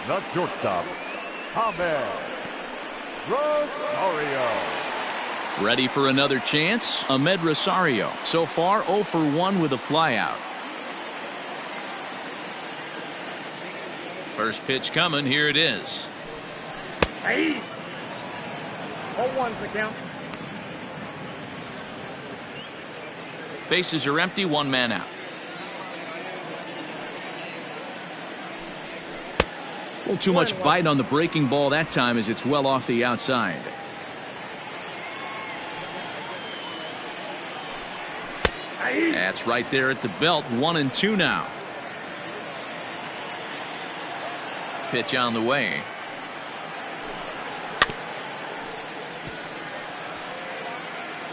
the shortstop, Rosario. Ready for another chance? Ahmed Rosario. So far 0 for 1 with a flyout. First pitch coming. Here it is. 0-1's the count. Bases are empty. 1 man out. A little too much bite on the breaking ball that time as it's well off the outside. That's right there at the belt. 1-2 now. Pitch on the way.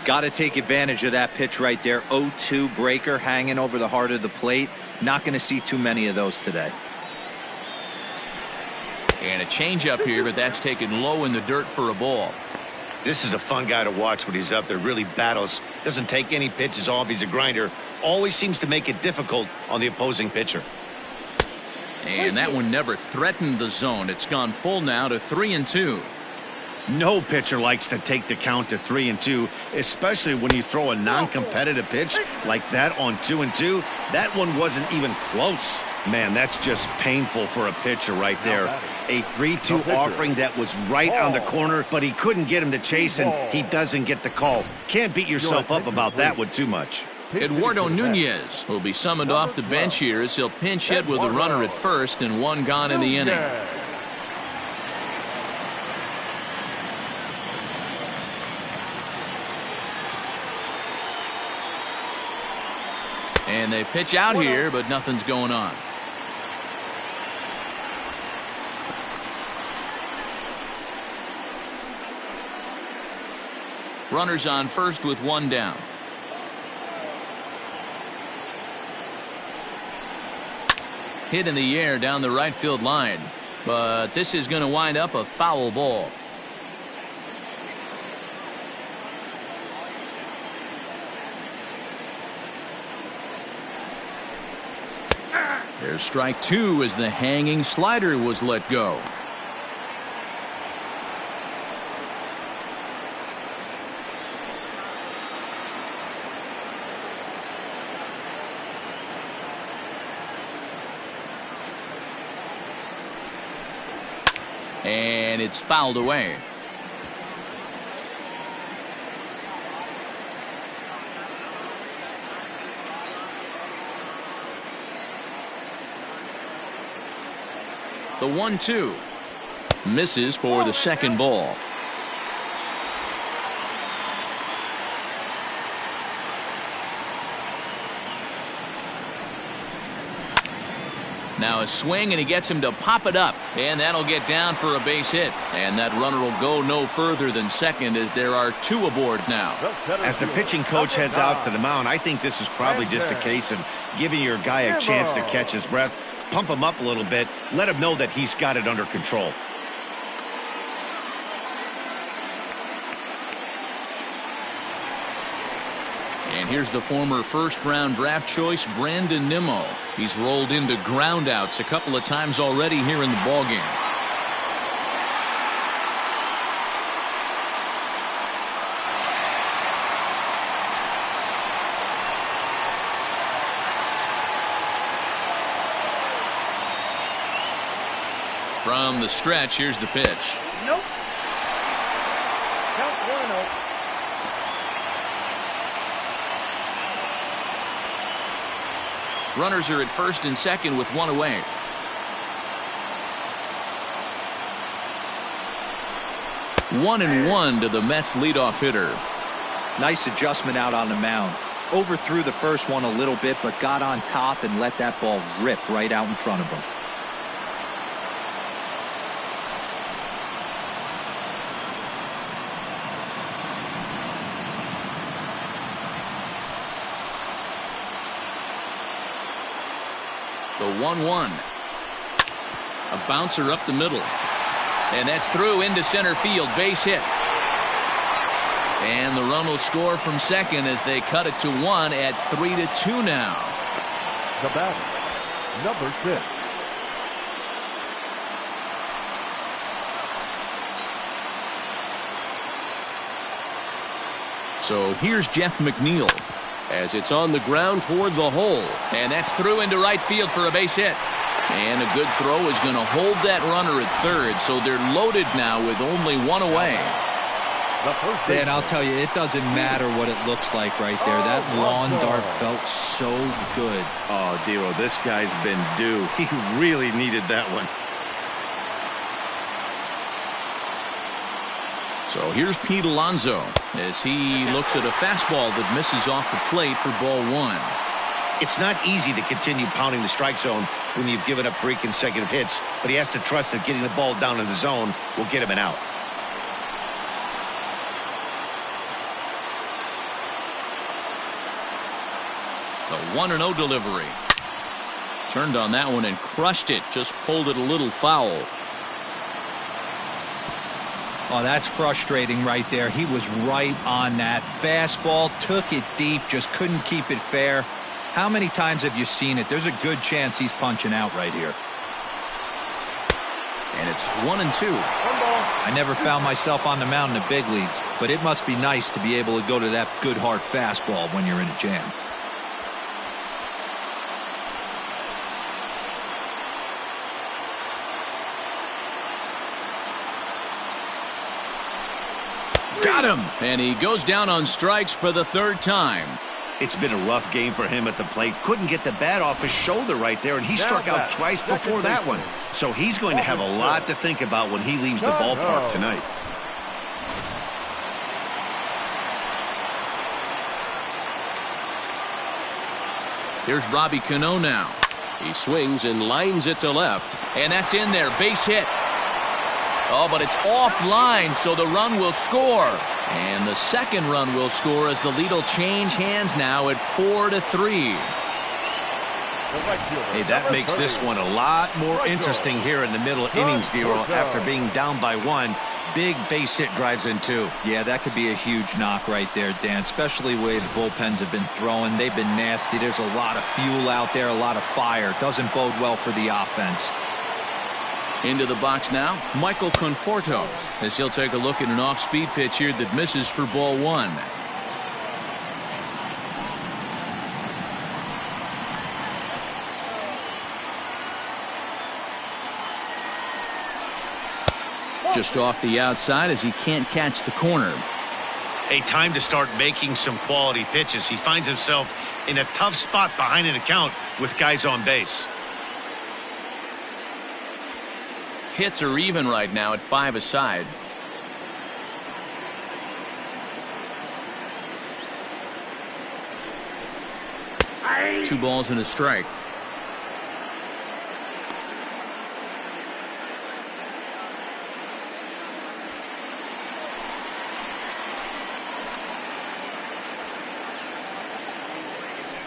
Got to take advantage of that pitch right there. 0-2 breaker hanging over the heart of the plate. Not going to see too many of those today. And a changeup here, but that's taken low in the dirt for a ball. This is a fun guy to watch when he's up there. Really battles. Doesn't take any pitches off. He's a grinder. Always seems to make it difficult on the opposing pitcher. And that one never threatened the zone. It's gone full now to 3-2. No pitcher likes to take the count to 3-2, especially when you throw a non-competitive pitch like that on 2-2. That one wasn't even close. Man, that's just painful for a pitcher right there. A 3-2 offering that was right on the corner, but he couldn't get him to chase, and he doesn't get the call. Can't beat yourself up about that one too much. Eduardo Nunez will be summoned off the bench here as he'll pinch hit with a runner at first and one gone in the inning. And they pitch out here, but nothing's going on. Runners on first with one down. Hit in the air down the right field line, but this is going to wind up a foul ball. There's strike two as the hanging slider was let go. And it's fouled away. The 1-2 misses for the second ball. Now a swing, and he gets him to pop it up, and that'll get down for a base hit. And that runner will go no further than second as there are two aboard now. As the pitching coach heads out to the mound, I think this is probably just a case of giving your guy a chance to catch his breath, pump him up a little bit, let him know that he's got it under control. And here's the former first-round draft choice, Brandon Nimmo. He's rolled into groundouts a couple of times already here in the ballgame. From the stretch, here's the pitch. Nope. Count 1-0. Runners are at first and second with one away. One and one to the Mets leadoff hitter. Nice adjustment out on the mound. Overthrew the first one a little bit, but got on top and let that ball rip right out in front of him. The 1-1. A bouncer up the middle. And that's through into center field. Base hit. And the run will score from second as they cut it to one at 3-2 now. The batter, number 6. So here's Jeff McNeil as it's on the ground toward the hole, and that's through into right field for a base hit. And a good throw is going to hold that runner at third, so they're loaded now with only one away. Dan, I'll tell you, it doesn't matter what it looks like right there. That lawn dart felt so good. Oh, Dero, this guy's been due. He really needed that one. So here's Pete Alonso as he looks at a fastball that misses off the plate for ball one. It's not easy to continue pounding the strike zone when you've given up 3 consecutive hits, but he has to trust that getting the ball down in the zone will get him an out. The 1-0 delivery. Turned on that one and crushed it. Just pulled it a little foul. Oh, that's frustrating right there. He was right on that fastball, took it deep, just couldn't keep it fair. How many times have you seen it? There's a good chance he's punching out right here. And it's 1-2. I never found myself on the mound in the big leagues, but it must be nice to be able to go to that good hard fastball when you're in a jam. Got him! And he goes down on strikes for the third time. It's been a rough game for him at the plate. Couldn't get the bat off his shoulder right there, and he struck out twice before that one. So he's going to have a lot to think about when he leaves the ballpark tonight. Here's Robbie Cano now. He swings and lines it to left. And that's in there. Base hit. Oh, but it's offline, so the run will score. And the second run will score as the lead will change hands now at 4-3. Hey, that makes this one a lot more interesting here in the middle innings, Dero. After being down by one, big base hit drives in two. Yeah, that could be a huge knock right there, Dan, especially the way the bullpens have been throwing. They've been nasty. There's a lot of fuel out there, a lot of fire. Doesn't bode well for the offense. Into the box now, Michael Conforto, as he'll take a look at an off-speed pitch here that misses for ball one. Just off the outside as he can't catch the corner. A time to start making some quality pitches. He finds himself in a tough spot behind an account with guys on base. Hits are even right now at 5 aside. Two balls and a strike.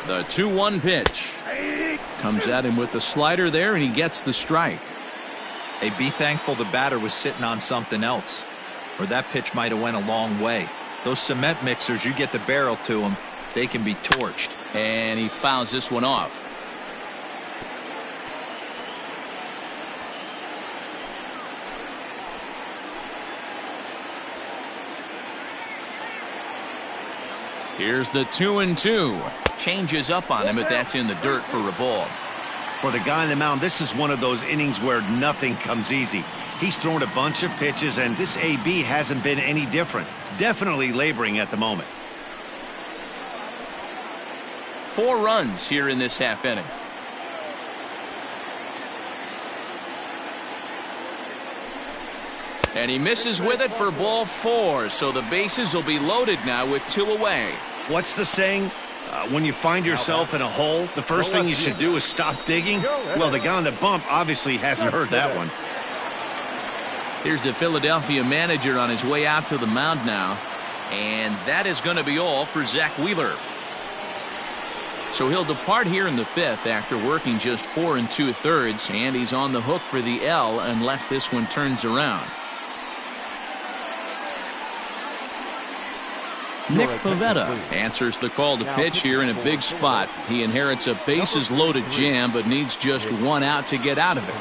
The 2-1 pitch. Comes at him with the slider there, and he gets the strike. Hey, be thankful the batter was sitting on something else, or that pitch might have went a long way. Those cement mixers, you get the barrel to them, they can be torched. And he fouls this one off. Here's the 2-2. Changes up on him, but that's in the dirt for a ball. For the guy on the mound, this is one of those innings where nothing comes easy. He's thrown a bunch of pitches, and this AB hasn't been any different. Definitely laboring at the moment. 4 runs here in this half inning. And he misses with it for ball 4, so the bases will be loaded now with 2 away. What's the saying? When you find yourself in a hole, the first thing you should do is stop digging. Well, the guy on the bump obviously hasn't heard that one. Here's the Philadelphia manager on his way out to the mound now. And that is going to be all for Zach Wheeler. So he'll depart here in the 5th after working just 4 2/3, and he's on the hook for the L unless this one turns around. Nick Pivetta answers the call to pitch here in a big spot. He inherits a bases-loaded jam, but needs just 1 out to get out of it.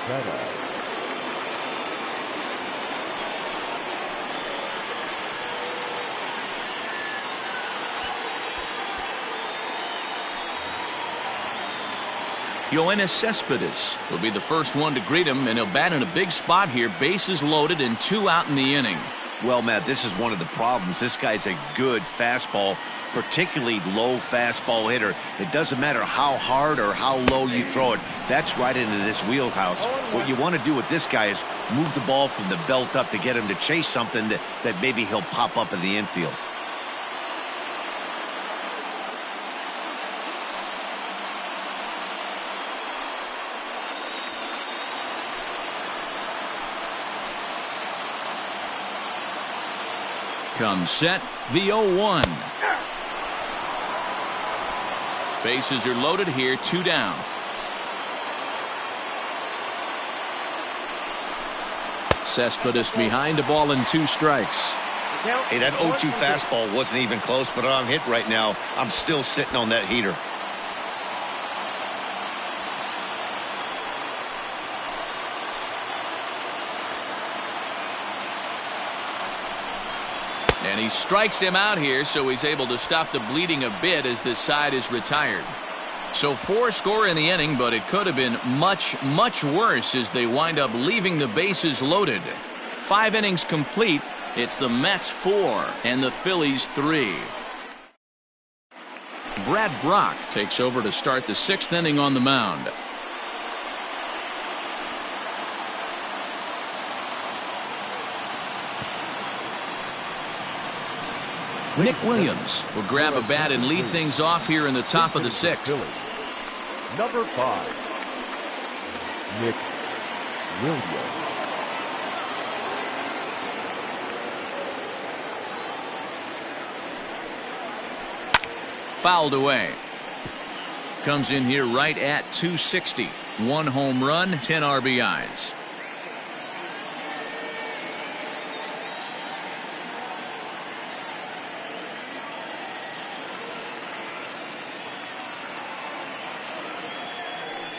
Yoenis Cespedes will be the first one to greet him, and he'll bat in a big spot here. Bases loaded and 2 out in the inning. Well, Matt, this is one of the problems. This guy's a good fastball, particularly low fastball hitter. It doesn't matter how hard or how low you throw it. That's right into this wheelhouse. What you want to do with this guy is move the ball from the belt up to get him to chase something that maybe he'll pop up in the infield. Comes set, the 0-1. Bases are loaded here, 2 down. Cespedes behind, a ball and 2 strikes. Hey, that 0-2 fastball wasn't even close, but I'm hit right now. I'm still sitting on that heater. And he strikes him out here, so he's able to stop the bleeding a bit as this side is retired. So 4 score in the inning, but it could have been much, much worse as they wind up leaving the bases loaded. 5 innings complete. It's the Mets 4 and the Phillies 3. Brad Brock takes over to start the 6th inning on the mound. Nick Williams will grab a bat and lead things off here in the top of the 6th. Number 5, Nick Williams. Fouled away. Comes in here right at 260. 1 home run, 10 RBIs.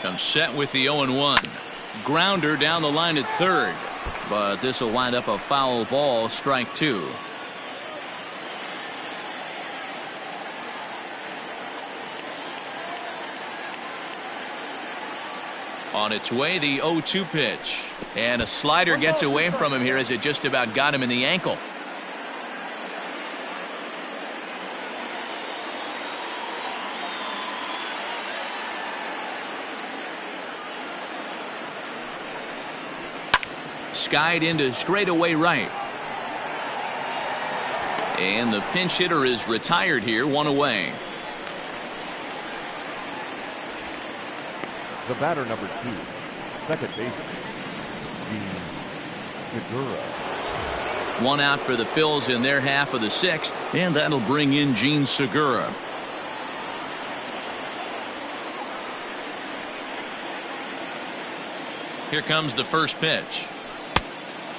Comes set with the 0-1. Grounder down the line at third. But this will wind up a foul ball, strike 2. On its way, the 0-2 pitch. And a slider gets away from him here as it just about got him in the ankle. Skied into straightaway right. And the pinch hitter is retired here, 1 away. The batter, number 2, second baseman, Segura. 1 out for the Phils in their half of the 6th, and that'll bring in Gene Segura. Here comes the first pitch.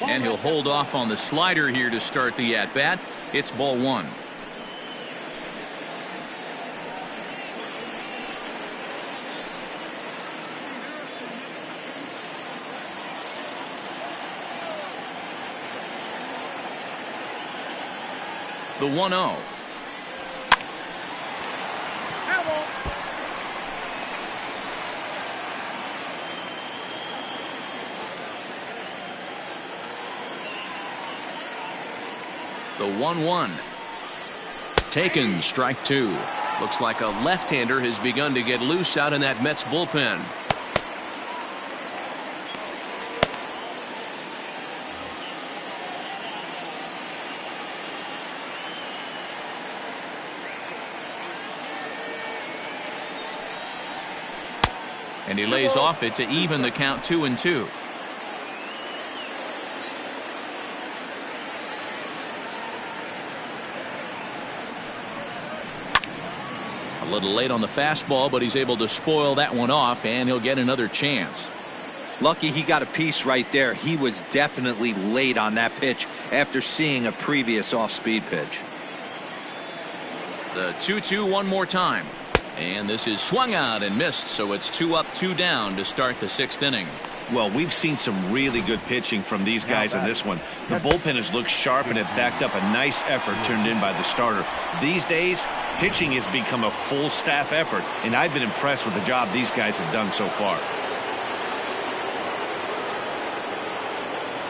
And he'll hold off on the slider here to start the at-bat. It's ball 1. The 1-0. The 1-1. Taken, strike 2. Looks like a left-hander has begun to get loose out in that Mets bullpen. And he lays off it to even the count 2-2. A little late on the fastball, but he's able to spoil that one off, and he'll get another chance. Lucky he got a piece right there. He was definitely late on that pitch after seeing a previous off-speed pitch. The 2-2 one more time. And this is swung out and missed, so it's 2 up, 2 down to start the 6th inning. Well, we've seen some really good pitching from these guys in this one. The bullpen has looked sharp, and it backed up a nice effort turned in by the starter. These days, pitching has become a full staff effort, and I've been impressed with the job these guys have done so far.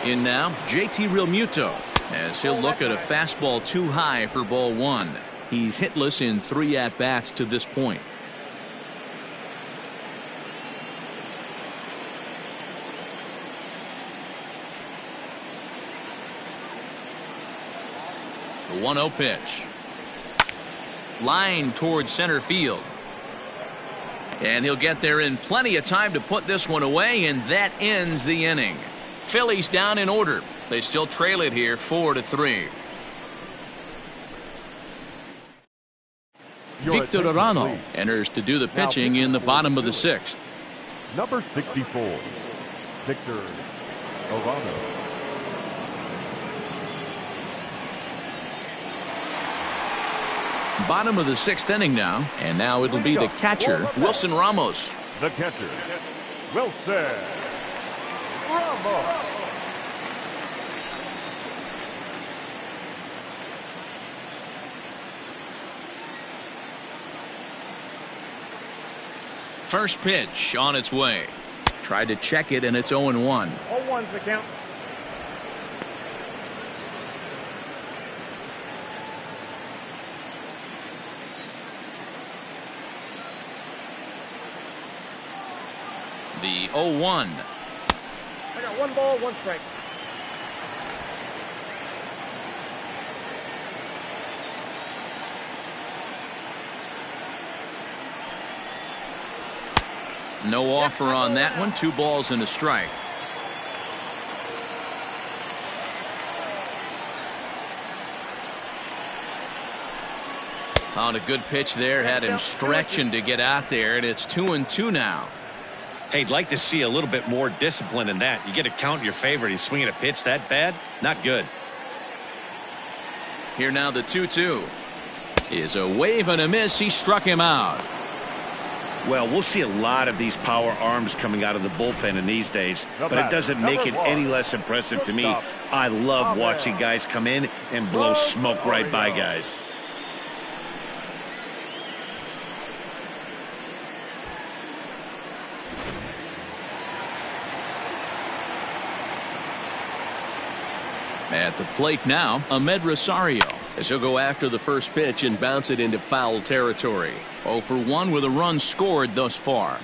In now, JT Realmuto, as he'll look at a fastball too high for ball 1. He's hitless in 3 at-bats to this point. The 1-0 pitch. Line towards center field. And he'll get there in plenty of time to put this one away, and that ends the inning. Phillies down in order. They still trail it here 4-3. Victor Arano enters to do the pitching in the bottom of the 6th. Number 64, Victor Arano. Bottom of the 6th inning now, and now it'll be the catcher, Wilson Ramos. The catcher, Wilson Ramos. First pitch on its way. Tried to check it, and it's 0-1. 0-1's the count. The 0-1. I got 1 ball, 1 strike. No offer on that one. 2 balls and a strike. On a good pitch there, had him stretching to get out there, and it's 2-2 now. Hey, I'd like to see a little bit more discipline in that. You get a count in your favor. He's swinging a pitch that bad? Not good. Here now the 2-2 is a wave and a miss. He struck him out. Well, we'll see a lot of these power arms coming out of the bullpen in these days, but it doesn't make it any less impressive to me. I love watching guys come in and blow smoke right by guys. At the plate now, Ahmed Rosario, as he'll go after the first pitch and bounce it into foul territory. 0 for 1 with a run scored thus far.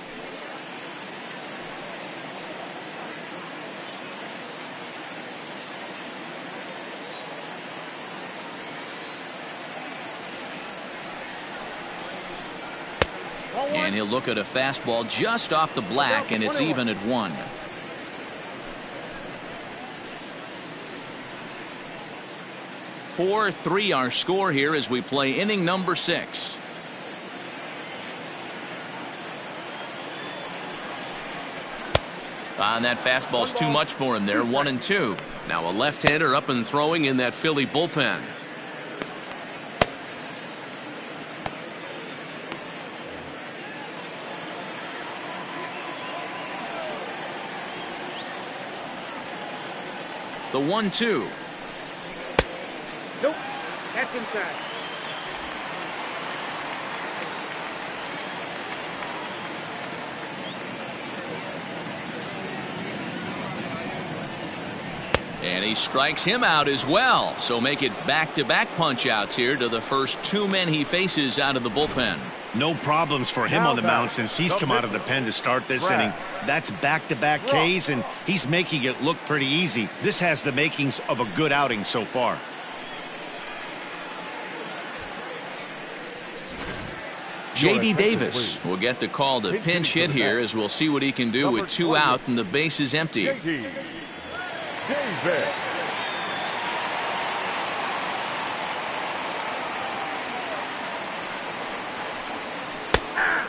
And he'll look at a fastball just off the black, and it's even at 1. 4-3 our score here as we play inning number 6. And that fastball's too much for him there. 1-2. Now a left-hander up and throwing in that Philly bullpen. The 1-2. Nope. That's inside. And he strikes him out as well. So make it back-to-back punch-outs here to the first 2 men he faces out of the bullpen. No problems for him on the mound since he's come out of the pen to start this inning. That's back-to-back Ks, and he's making it look pretty easy. This has the makings of a good outing so far. J.D. Davis will get the call to pinch hit here, as we'll see what he can do with 2 out and the base is empty. Davis.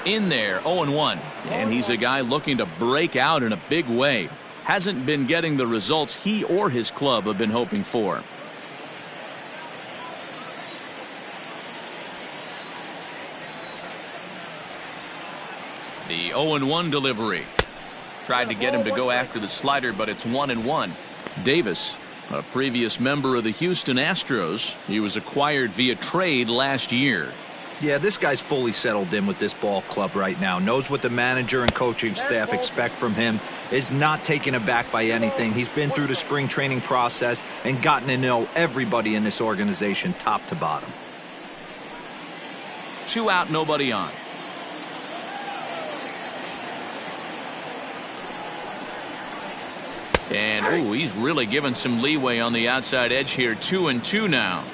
In there, 0-1. And he's a guy looking to break out in a big way. Hasn't been getting the results he or his club have been hoping for. The 0-1 delivery. Tried to get him to go after the slider, but it's 1-1. Davis, a previous member of the Houston Astros. He was acquired via trade last year. Yeah, this guy's fully settled in with this ball club right now. Knows what the manager and coaching staff expect from him. Is not taken aback by anything. He's been through the spring training process and gotten to know everybody in this organization top to bottom. 2 out, nobody on. And, he's really given some leeway on the outside edge here. 2-2 now.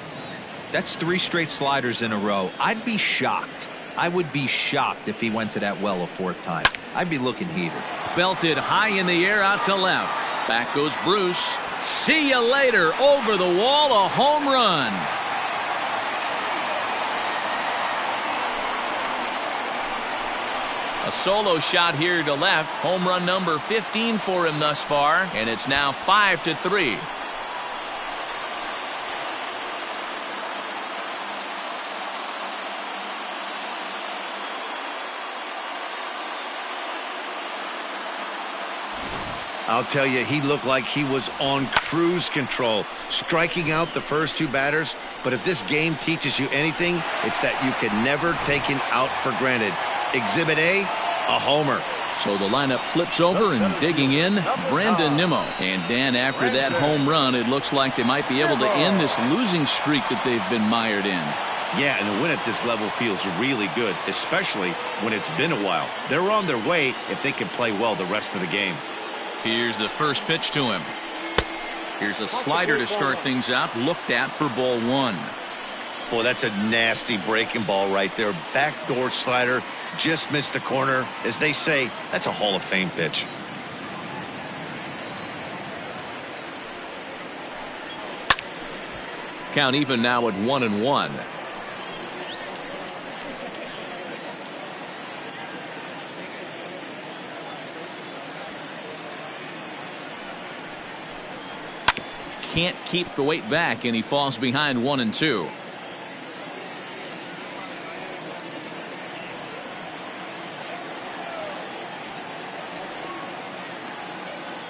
That's 3 straight sliders in a row. I'd be shocked. I would be shocked if he went to that well a 4th time. I'd be looking heated. Belted high in the air out to left. Back goes Bruce. See you later. Over the wall, a home run. A solo shot here to left. Home run number 15 for him thus far, and it's now 5-3. I'll tell you, he looked like he was on cruise control, striking out the first 2 batters. But if this game teaches you anything, it's that you can never take an out for granted. Exhibit A, A homer. So the lineup flips over and digging in, Brandon Nimmo. And Dan, after that home run, it looks like they might be able to end this losing streak that they've been mired in. Yeah, and the win at this level feels really good, especially when it's been a while. They're on their way if they can play well the rest of the game. Here's the first pitch to him. Here's a slider to start things out, looked at for ball one. Boy, that's a nasty breaking ball right there. Backdoor slider, just missed the corner. As they say, that's a Hall of Fame pitch. Count even now at 1-1. Can't keep the weight back, and he falls behind 1-2.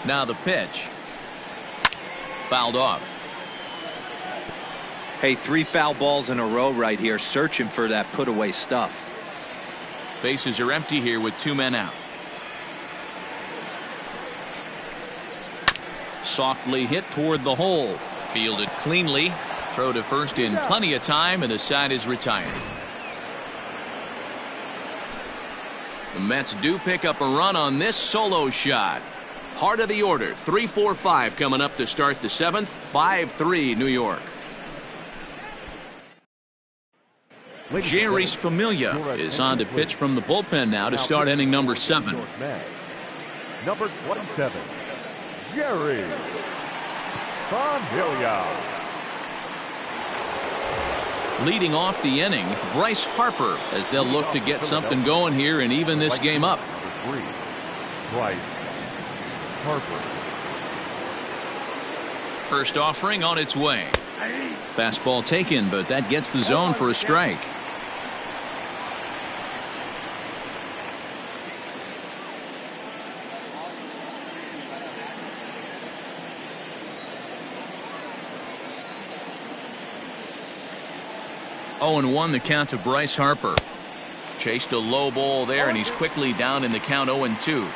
Now the pitch. Fouled off. Hey, 3 foul balls in a row right here, searching for that put away stuff. Bases are empty here with 2 men out. Softly hit toward the hole. Fielded cleanly. Throw to first in plenty of time, and the side is retired. The Mets do pick up a run on this solo shot. Heart of the order, 3-4-5 coming up to start the 7th. 5-3 New York. Jerry's Familia is on to pitch from the bullpen now to start inning number 7. Number 27, Jerry Familia. Leading off the inning, Bryce Harper, as they'll look to get something going here and even this game up. Number 3, Bryce Harper. First offering on its way. Fastball taken, but that gets the zone for a strike. Oh, and 1 the count to Bryce Harper. Chased a low ball there, and he's quickly down in the count 0-2.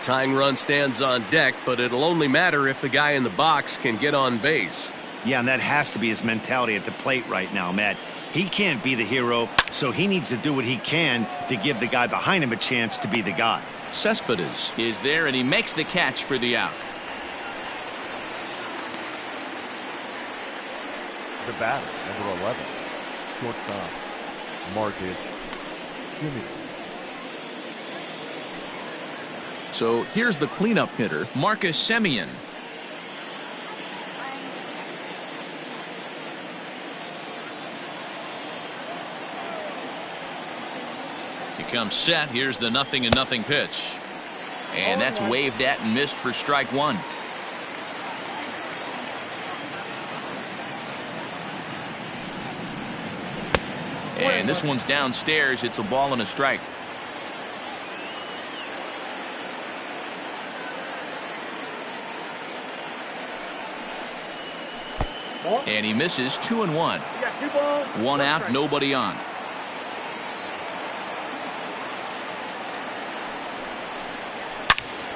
Tying run stands on deck, but it'll only matter if the guy in the box can get on base. Yeah, and that has to be his mentality at the plate right now, Matt. He can't be the hero, so he needs to do what he can to give the guy behind him a chance to be the guy. Cespedes is there, and he makes the catch for the out. The batter, number 11, shortstop, Marcus Simeon. So here's the cleanup hitter, Marcus Simeon. He comes set. Here's the 0-0 pitch. And that's waved at and missed for strike 1. And this one's downstairs. It's a ball and a strike. And he misses 2-1. 1 out, nobody on.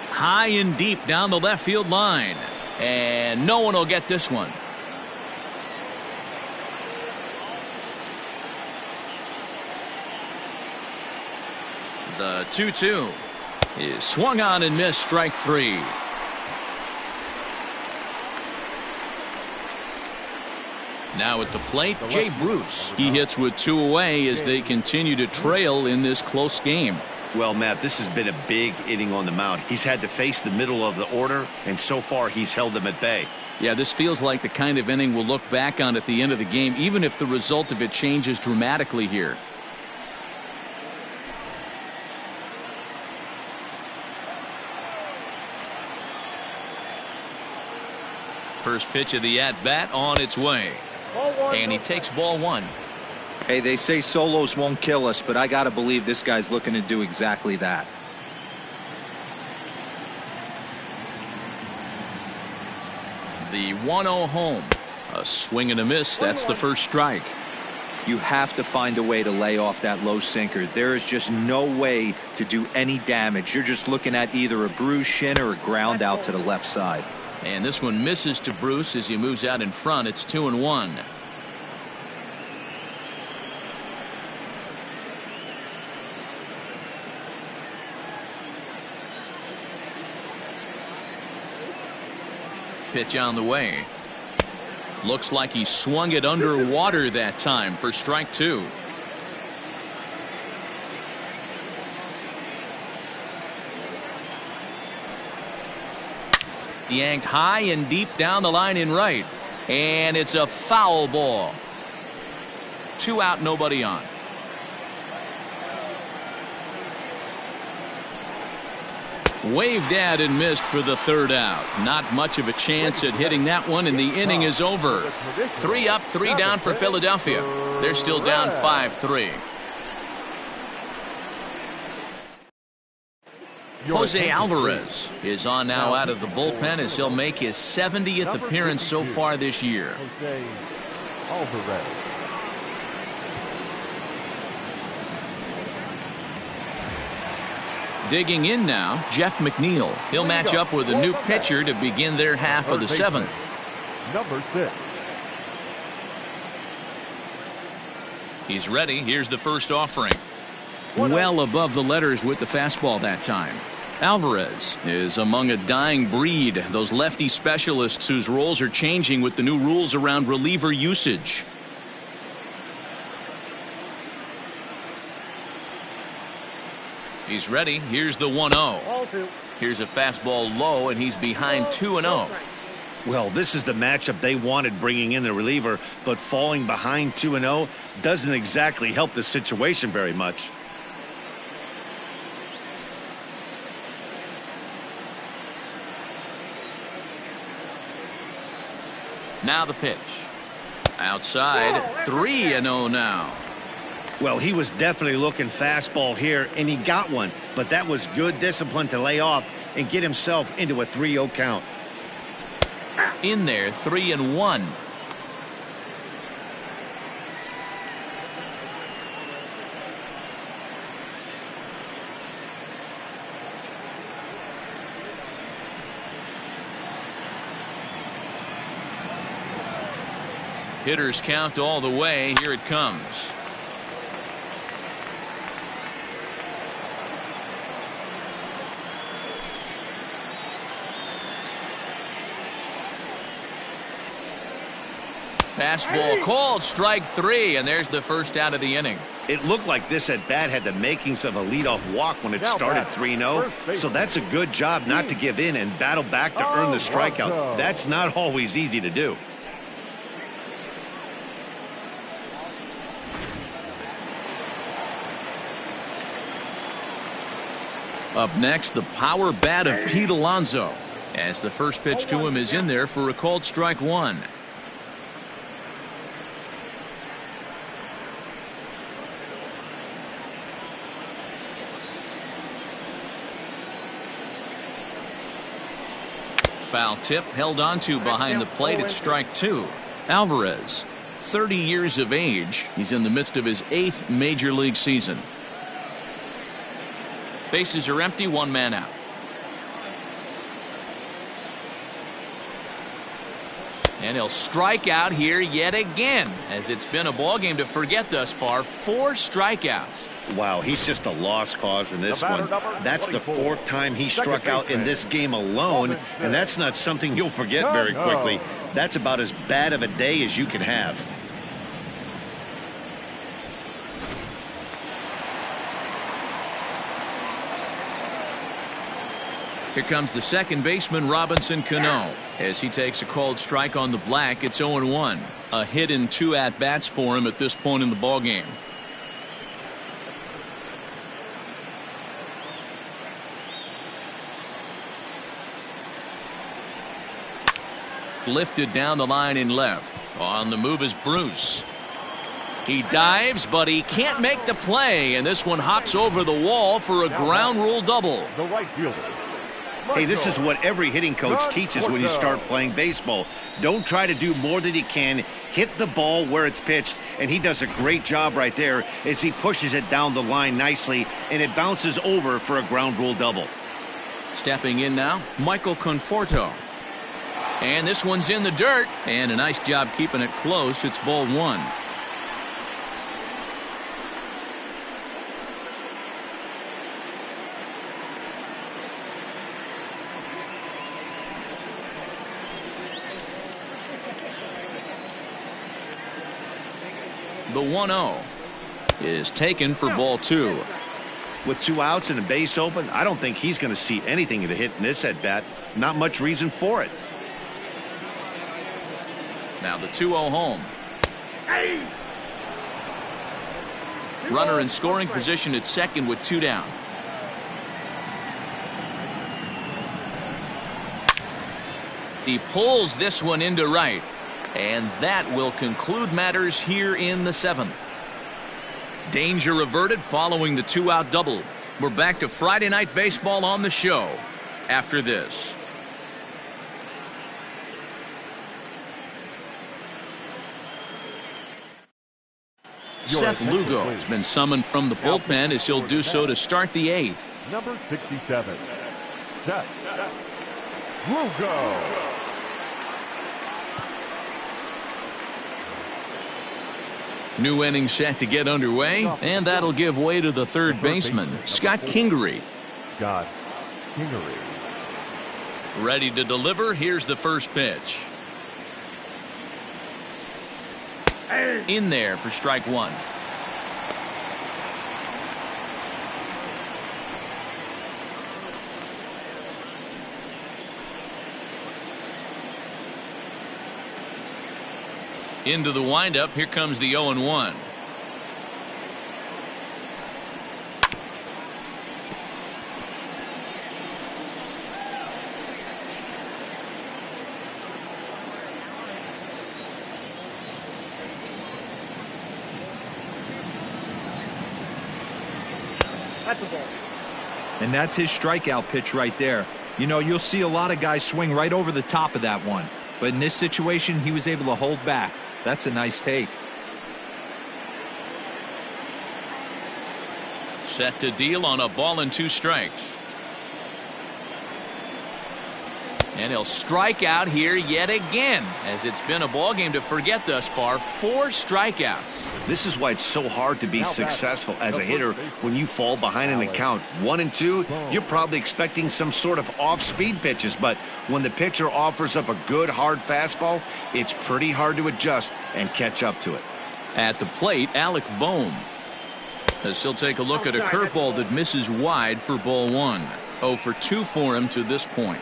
High and deep down the left field line. And no one will get this one. The 2-2 is swung on and missed, strike 3. Now at the plate, Jay Bruce. He hits with 2 away as they continue to trail in this close game. Well, Matt, this has been a big inning on the mound. He's had to face the middle of the order, and so far he's held them at bay. Yeah, this feels like the kind of inning we'll look back on at the end of the game, even if the result of it changes dramatically here. First pitch of the at-bat on its way. And he takes ball 1. Hey, they say solos won't kill us, but I got to believe this guy's looking to do exactly that. The 1-0 home. A swing and a miss. That's the first strike. You have to find a way to lay off that low sinker. There is just no way to do any damage. You're just looking at either a bruised shin or a ground out to the left side. And this one misses to Bruce as he moves out in front. It's 2-1. Pitch on the way. Looks like he swung it underwater that time for strike 2. Yanked high and deep down the line in right. And it's a foul ball. 2 out, nobody on. Waved at and missed for the 3rd out. Not much of a chance at hitting that one, and the inning is over. 3 up, 3 down for Philadelphia. They're still down 5-3. Jose Alvarez is on now out of the bullpen as he'll make his 70th appearance so far this year. Jose Alvarez. Digging in now, Jeff McNeil. He'll match up with a new pitcher to begin their half of the 7th. Number 6. He's ready. Here's the first offering. Well above the letters with the fastball that time. Alvarez is among a dying breed, those lefty specialists whose roles are changing with the new rules around reliever usage. He's ready. Here's the 1-0. Here's a fastball low, and he's behind 2-0. Well, this is the matchup they wanted, bringing in the reliever, but falling behind 2-0 doesn't exactly help the situation very much. Now the pitch. Outside, 3-0 now. Well, he was definitely looking fastball here, and he got one. But that was good discipline to lay off and get himself into a 3-0 count. In there, 3-1. Hitters count all the way. Here it comes. Fastball called, strike 3, and there's the first out of the inning. It looked like this at bat had the makings of a leadoff walk when it started 3-0. So that's a good job not to give in and battle back to earn the strikeout. That's not always easy to do. Up next, the power bat of Pete Alonso, as the first pitch to him is in there for a called strike 1. Foul tip held onto behind the plate at strike 2. Alvarez, 30 years of age. He's in the midst of his 8th major league season. Bases are empty, 1 man out. And he'll strike out here yet again, as it's been a ball game to forget thus far. 4 strikeouts. Wow, he's just a lost cause in this one. That's the 4th time he struck out in this game alone, and that's not something you'll forget very quickly. That's about as bad of a day as you can have. Here comes the second baseman, Robinson Cano, as he takes a called strike on the black. It's 0-1. A hit in 2 at-bats for him at this point in the ballgame. Lifted down the line in left. On the move is Bruce. He dives, but he can't make the play, and this one hops over the wall for a ground rule double. The right fielder, Hey, this is what every hitting coach teaches when you start playing baseball. Don't try to do more than you can. Hit the ball where it's pitched, and he does a great job right there as he pushes it down the line nicely, and it bounces over for a ground rule double. Stepping in now, Michael Conforto. And this one's in the dirt, and a nice job keeping it close. It's ball one. The 1-0 is taken for ball two. With 2 outs and a base open, I don't think he's going to see anything to hit in this at-bat. Not much reason for it. Now the 2-0 home. Runner in scoring position at second with 2 down. He pulls this one into right. And that will conclude matters here in the 7th. Danger averted following the 2-out double. We're back to Friday Night Baseball on the show after this. Seth Lugo has been summoned from the bullpen as he'll do so to start the 8th. Number 67, Seth Lugo. New inning set to get underway, and that'll give way to the third baseman, Scott Kingery. Scott Kingery. Ready to deliver. Here's the first pitch. In there for strike one. Into the windup. Here comes the 0-1. That's a ball. And that's his strikeout pitch right there. You know, you'll see a lot of guys swing right over the top of that one. But in this situation, he was able to hold back. That's a nice take. Set to deal on a ball and 2 strikes. And he'll strike out here yet again, as it's been a ball game to forget thus far. 4 strikeouts. This is why it's so hard to be successful as a hitter when you fall behind in the count. 1 and 2, you're probably expecting some sort of off-speed pitches, but when the pitcher offers up a good hard fastball, it's pretty hard to adjust and catch up to it. At the plate, Alec Bohm. As he'll take a look at a curveball that misses wide for ball 1. 0 for 2 for him to this point.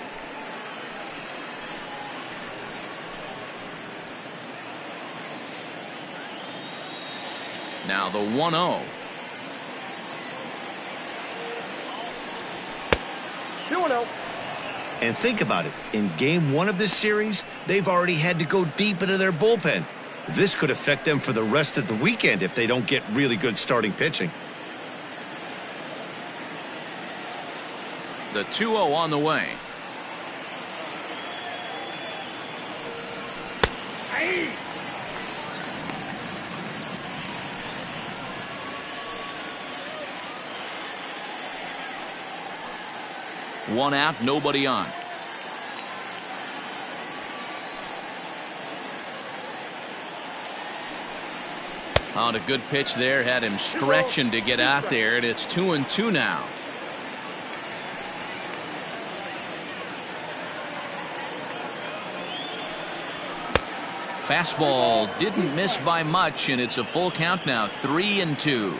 Now the 1-0. 2-0. And think about it. In game 1 of this series, they've already had to go deep into their bullpen. This could affect them for the rest of the weekend if they don't get really good starting pitching. The 2-0 on the way. One out, nobody on. On a good pitch there, had him stretching to get out there, and it's 2-2 now. Fastball didn't miss by much, and it's a full count now, 3-2.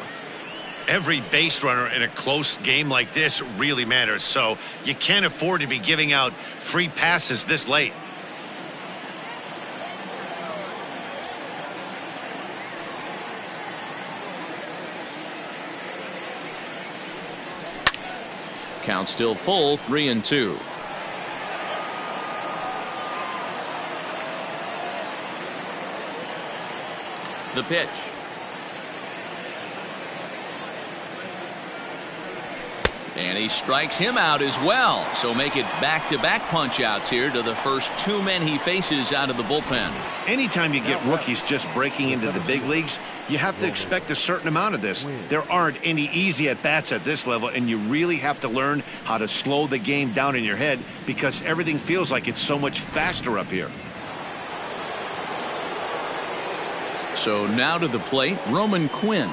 Every base runner in a close game like this really matters, so you can't afford to be giving out free passes this late. Count still full, 3-2. The pitch. And he strikes him out as well. So make it back-to-back punch-outs here to the first two men he faces out of the bullpen. Anytime you get rookies just breaking into the big leagues, you have to expect a certain amount of this. There aren't any easy at-bats at this level, and you really have to learn how to slow the game down in your head because everything feels like it's so much faster up here. So now to the plate, Roman Quinn.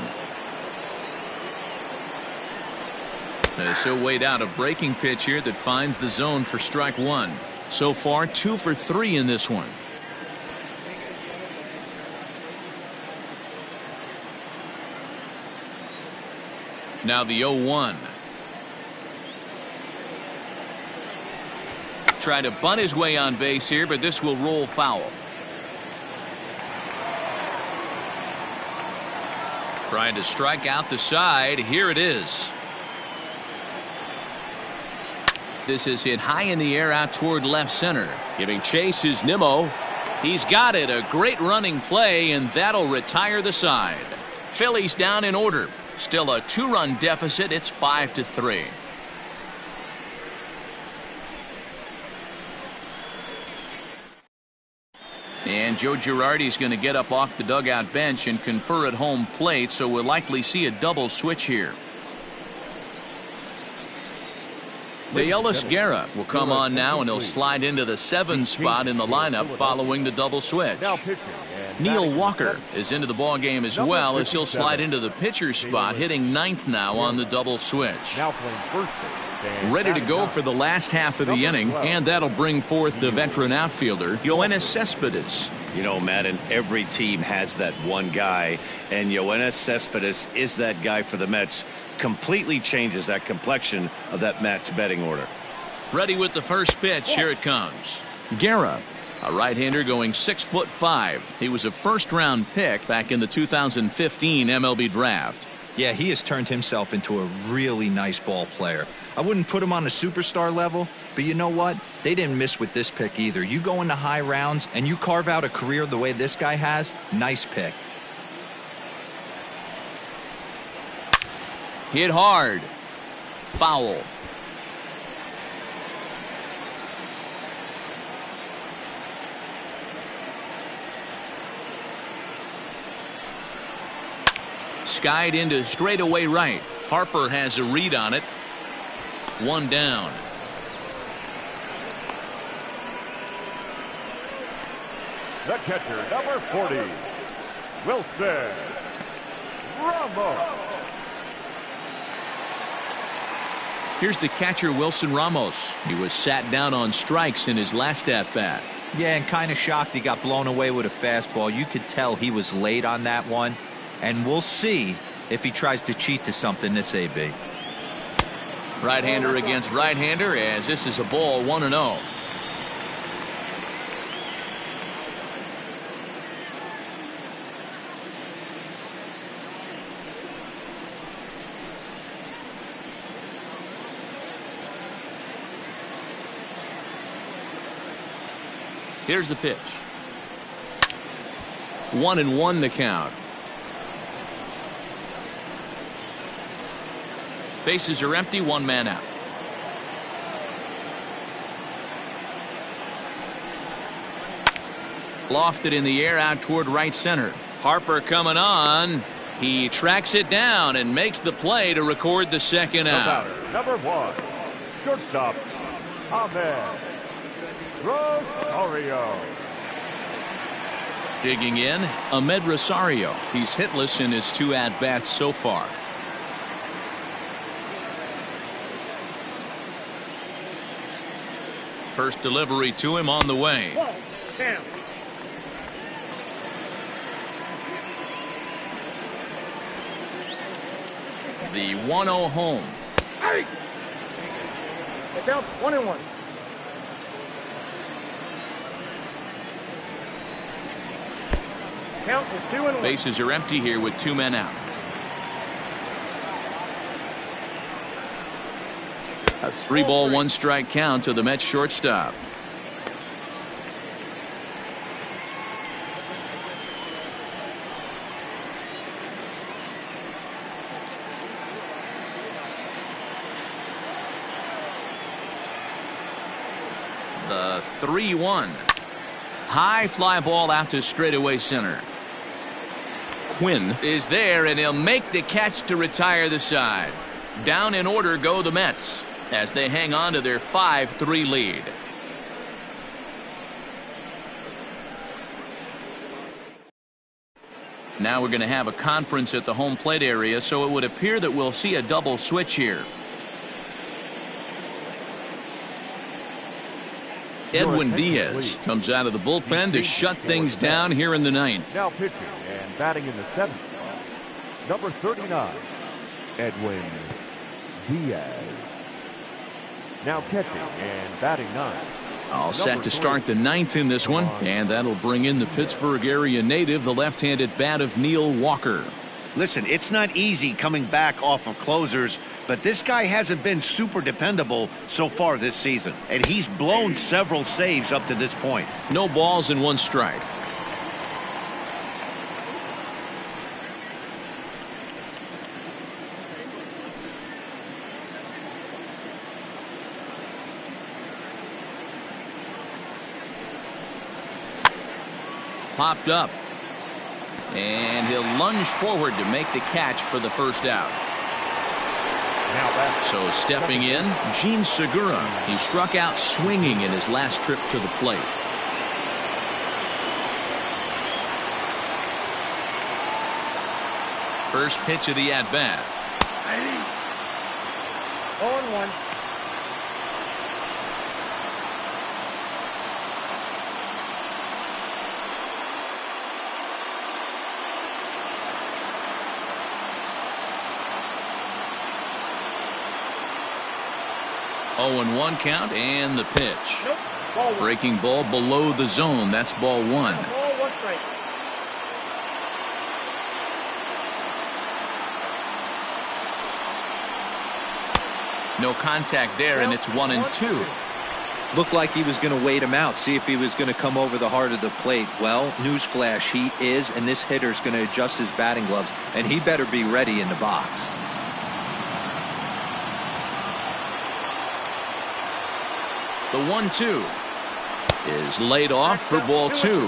As he'll wait out a breaking pitch here that finds the zone for strike one. So far 2 for 3 in this one. Now the 0-1. Try to bunt his way on base here, but this will roll foul. Trying to strike out the side. Here it is. This is hit high in the air out toward left center. Giving chase is Nimmo. He's got it. A great running play, and that'll retire the side. Phillies down in order. Still a 2-run deficit. It's 5-3. And Joe Girardi's going to get up off the dugout bench and confer at home plate, so we'll likely see a double switch here. De Ellis Guerra will come on now, and he'll slide into the 7 spot in the lineup following the double switch. Neil Walker is into the ball game as well, as he'll slide into the pitcher spot, hitting 9th now on the double switch. Ready to go for the last half of the inning, and that'll bring forth the veteran outfielder, Yoenis Cespedes. You know, Madden, every team has that one guy, and Yoenis Cespedes is that guy for the Mets. Completely changes that complexion of that Mets betting order. Ready with the first pitch. Here it comes. Guerra, a right-hander going 6'5". He was a first-round pick back in the 2015 MLB draft. Yeah, he has turned himself into a really nice ball player. I wouldn't put him on a superstar level, but you know what? They didn't miss with this pick either. You go into high rounds and you carve out a career the way this guy has, nice pick. Hit hard. Foul. Skied into straightaway right. Harper has a read on it. 1 down. The catcher, number 40, Wilson Ramos. Here's the catcher, Wilson Ramos. He was sat down on strikes in his last at-bat. Yeah, and kind of shocked he got blown away with a fastball. You could tell he was late on that one. And we'll see if he tries to cheat to something this AB. Right-hander against right-hander, as this is a ball 1-0. Here's the pitch. 1-1 the count. Bases are empty, 1 man out. Lofted in the air out toward right center. Harper coming on. He tracks it down and makes the play to record the second out. Number 1, shortstop, Ahmed Rosario. Digging in, Ahmed Rosario. He's hitless in his 2 at-bats so far. First delivery to him on the way. The 1-0 home. Hey! It down 1-1. Count is 2-1. Bases are empty here with 2 men out. A 3-ball 1-strike count to the Mets shortstop. The 3-1. High fly ball out to straightaway center. Quinn is there, and he'll make the catch to retire the side. Down in order go the Mets as they hang on to their 5-3 lead. Now we're going to have a conference at the home plate area, so it would appear that we'll see a double switch here. Edwin Diaz comes out of the bullpen to shut things down here in the ninth. Now pitching and batting in the seventh spot, number 39, Edwin Diaz. Now catching and batting ninth. All set to start the ninth in this one, and that'll bring in the Pittsburgh area native, the left-handed bat of Neil Walker. Listen, it's not easy coming back off of closers, but this guy hasn't been super dependable so far this season, and he's blown several saves up to this point. No balls and 1 strike. Popped up, and he'll lunge forward to make the catch for the first out. So stepping in, Gene Segura. He struck out swinging in his last trip to the plate. First pitch of the at-bat. 0-1. Oh, 0-1 count, and the pitch. Breaking ball below the zone. That's ball 1. Ball 1 strike. No contact there, and it's 1-2. Looked like he was going to wait him out, see if he was going to come over the heart of the plate. Well, newsflash, he is, and this hitter's going to adjust his batting gloves, and he better be ready in the box. The 1-2 is laid off for ball 2.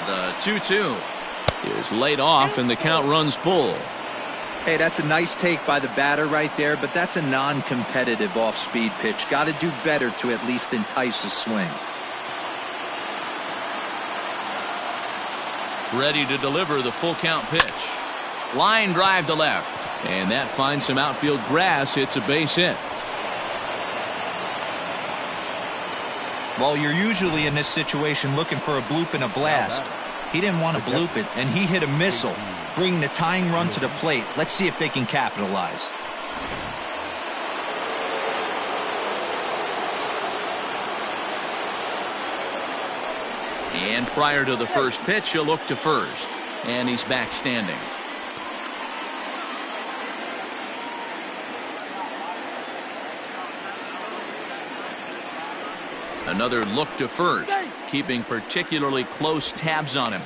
The 2-2 is laid off, and the count runs full. Hey, that's a nice take by the batter right there, but that's a non-competitive off-speed pitch. Got to do better to at least entice a swing. Ready to deliver the full count pitch. Line drive to left, and that finds some outfield grass. It's a base hit. Well, you're usually in this situation looking for a bloop and a blast. He didn't want to bloop it, and he hit a missile, bringing the tying run to the plate. Let's see if they can capitalize. And prior to the first pitch, he'll look to first. And he's back standing. Another look to first, keeping particularly close tabs on him.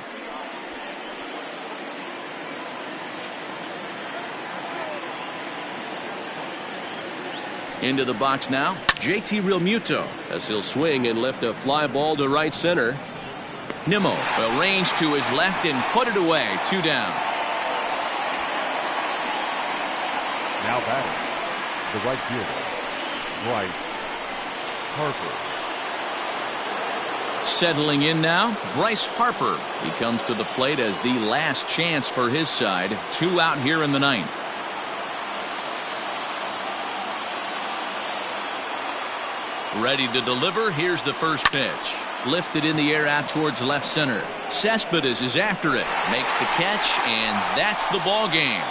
Into the box now, JT Realmuto, as he'll swing and lift a fly ball to right center. Nimmo will range to his left and put it away. 2 down. Now batting, the right fielder, Bryce Harper. Settling in now, Bryce Harper. He comes to the plate as the last chance for his side. 2 out here in the ninth. Ready to deliver. Here's the first pitch. Lifted in the air out towards left center. Cespedes is after it. Makes the catch, and that's the ball game.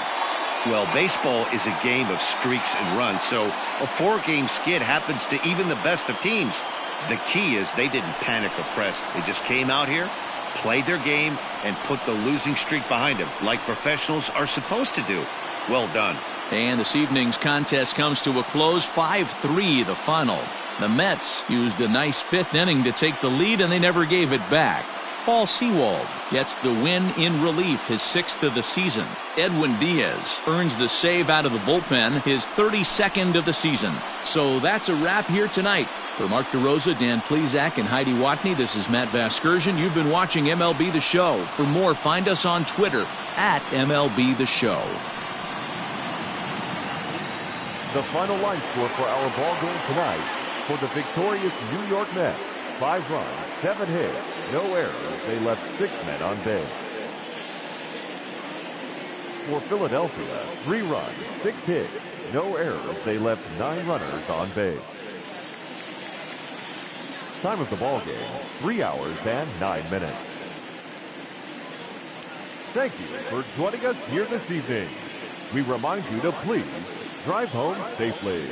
Well, baseball is a game of streaks and runs, so a 4-game skid happens to even the best of teams. The key is they didn't panic or press. They just came out here, played their game, and put the losing streak behind them, like professionals are supposed to do. Well done. And this evening's contest comes to a close. 5-3 the final. The Mets used a nice 5th inning to take the lead, and they never gave it back. Paul Sewald gets the win in relief, his 6th of the season. Edwin Diaz earns the save out of the bullpen, his 32nd of the season. So that's a wrap here tonight. For Mark DeRosa, Dan Plesac, and Heidi Watney, this is Matt Vasgersian. You've been watching MLB The Show. For more, find us on Twitter at MLB The Show. The final line score for our ball game tonight: for the victorious New York Mets, 5 runs, 7 hits, no errors. They left 6 men on base. For Philadelphia, 3 runs, 6 hits, no errors. They left 9 runners on base. Time of the ball game, 3 hours and 9 minutes. Thank you for joining us here this evening. We remind you to please drive home safely.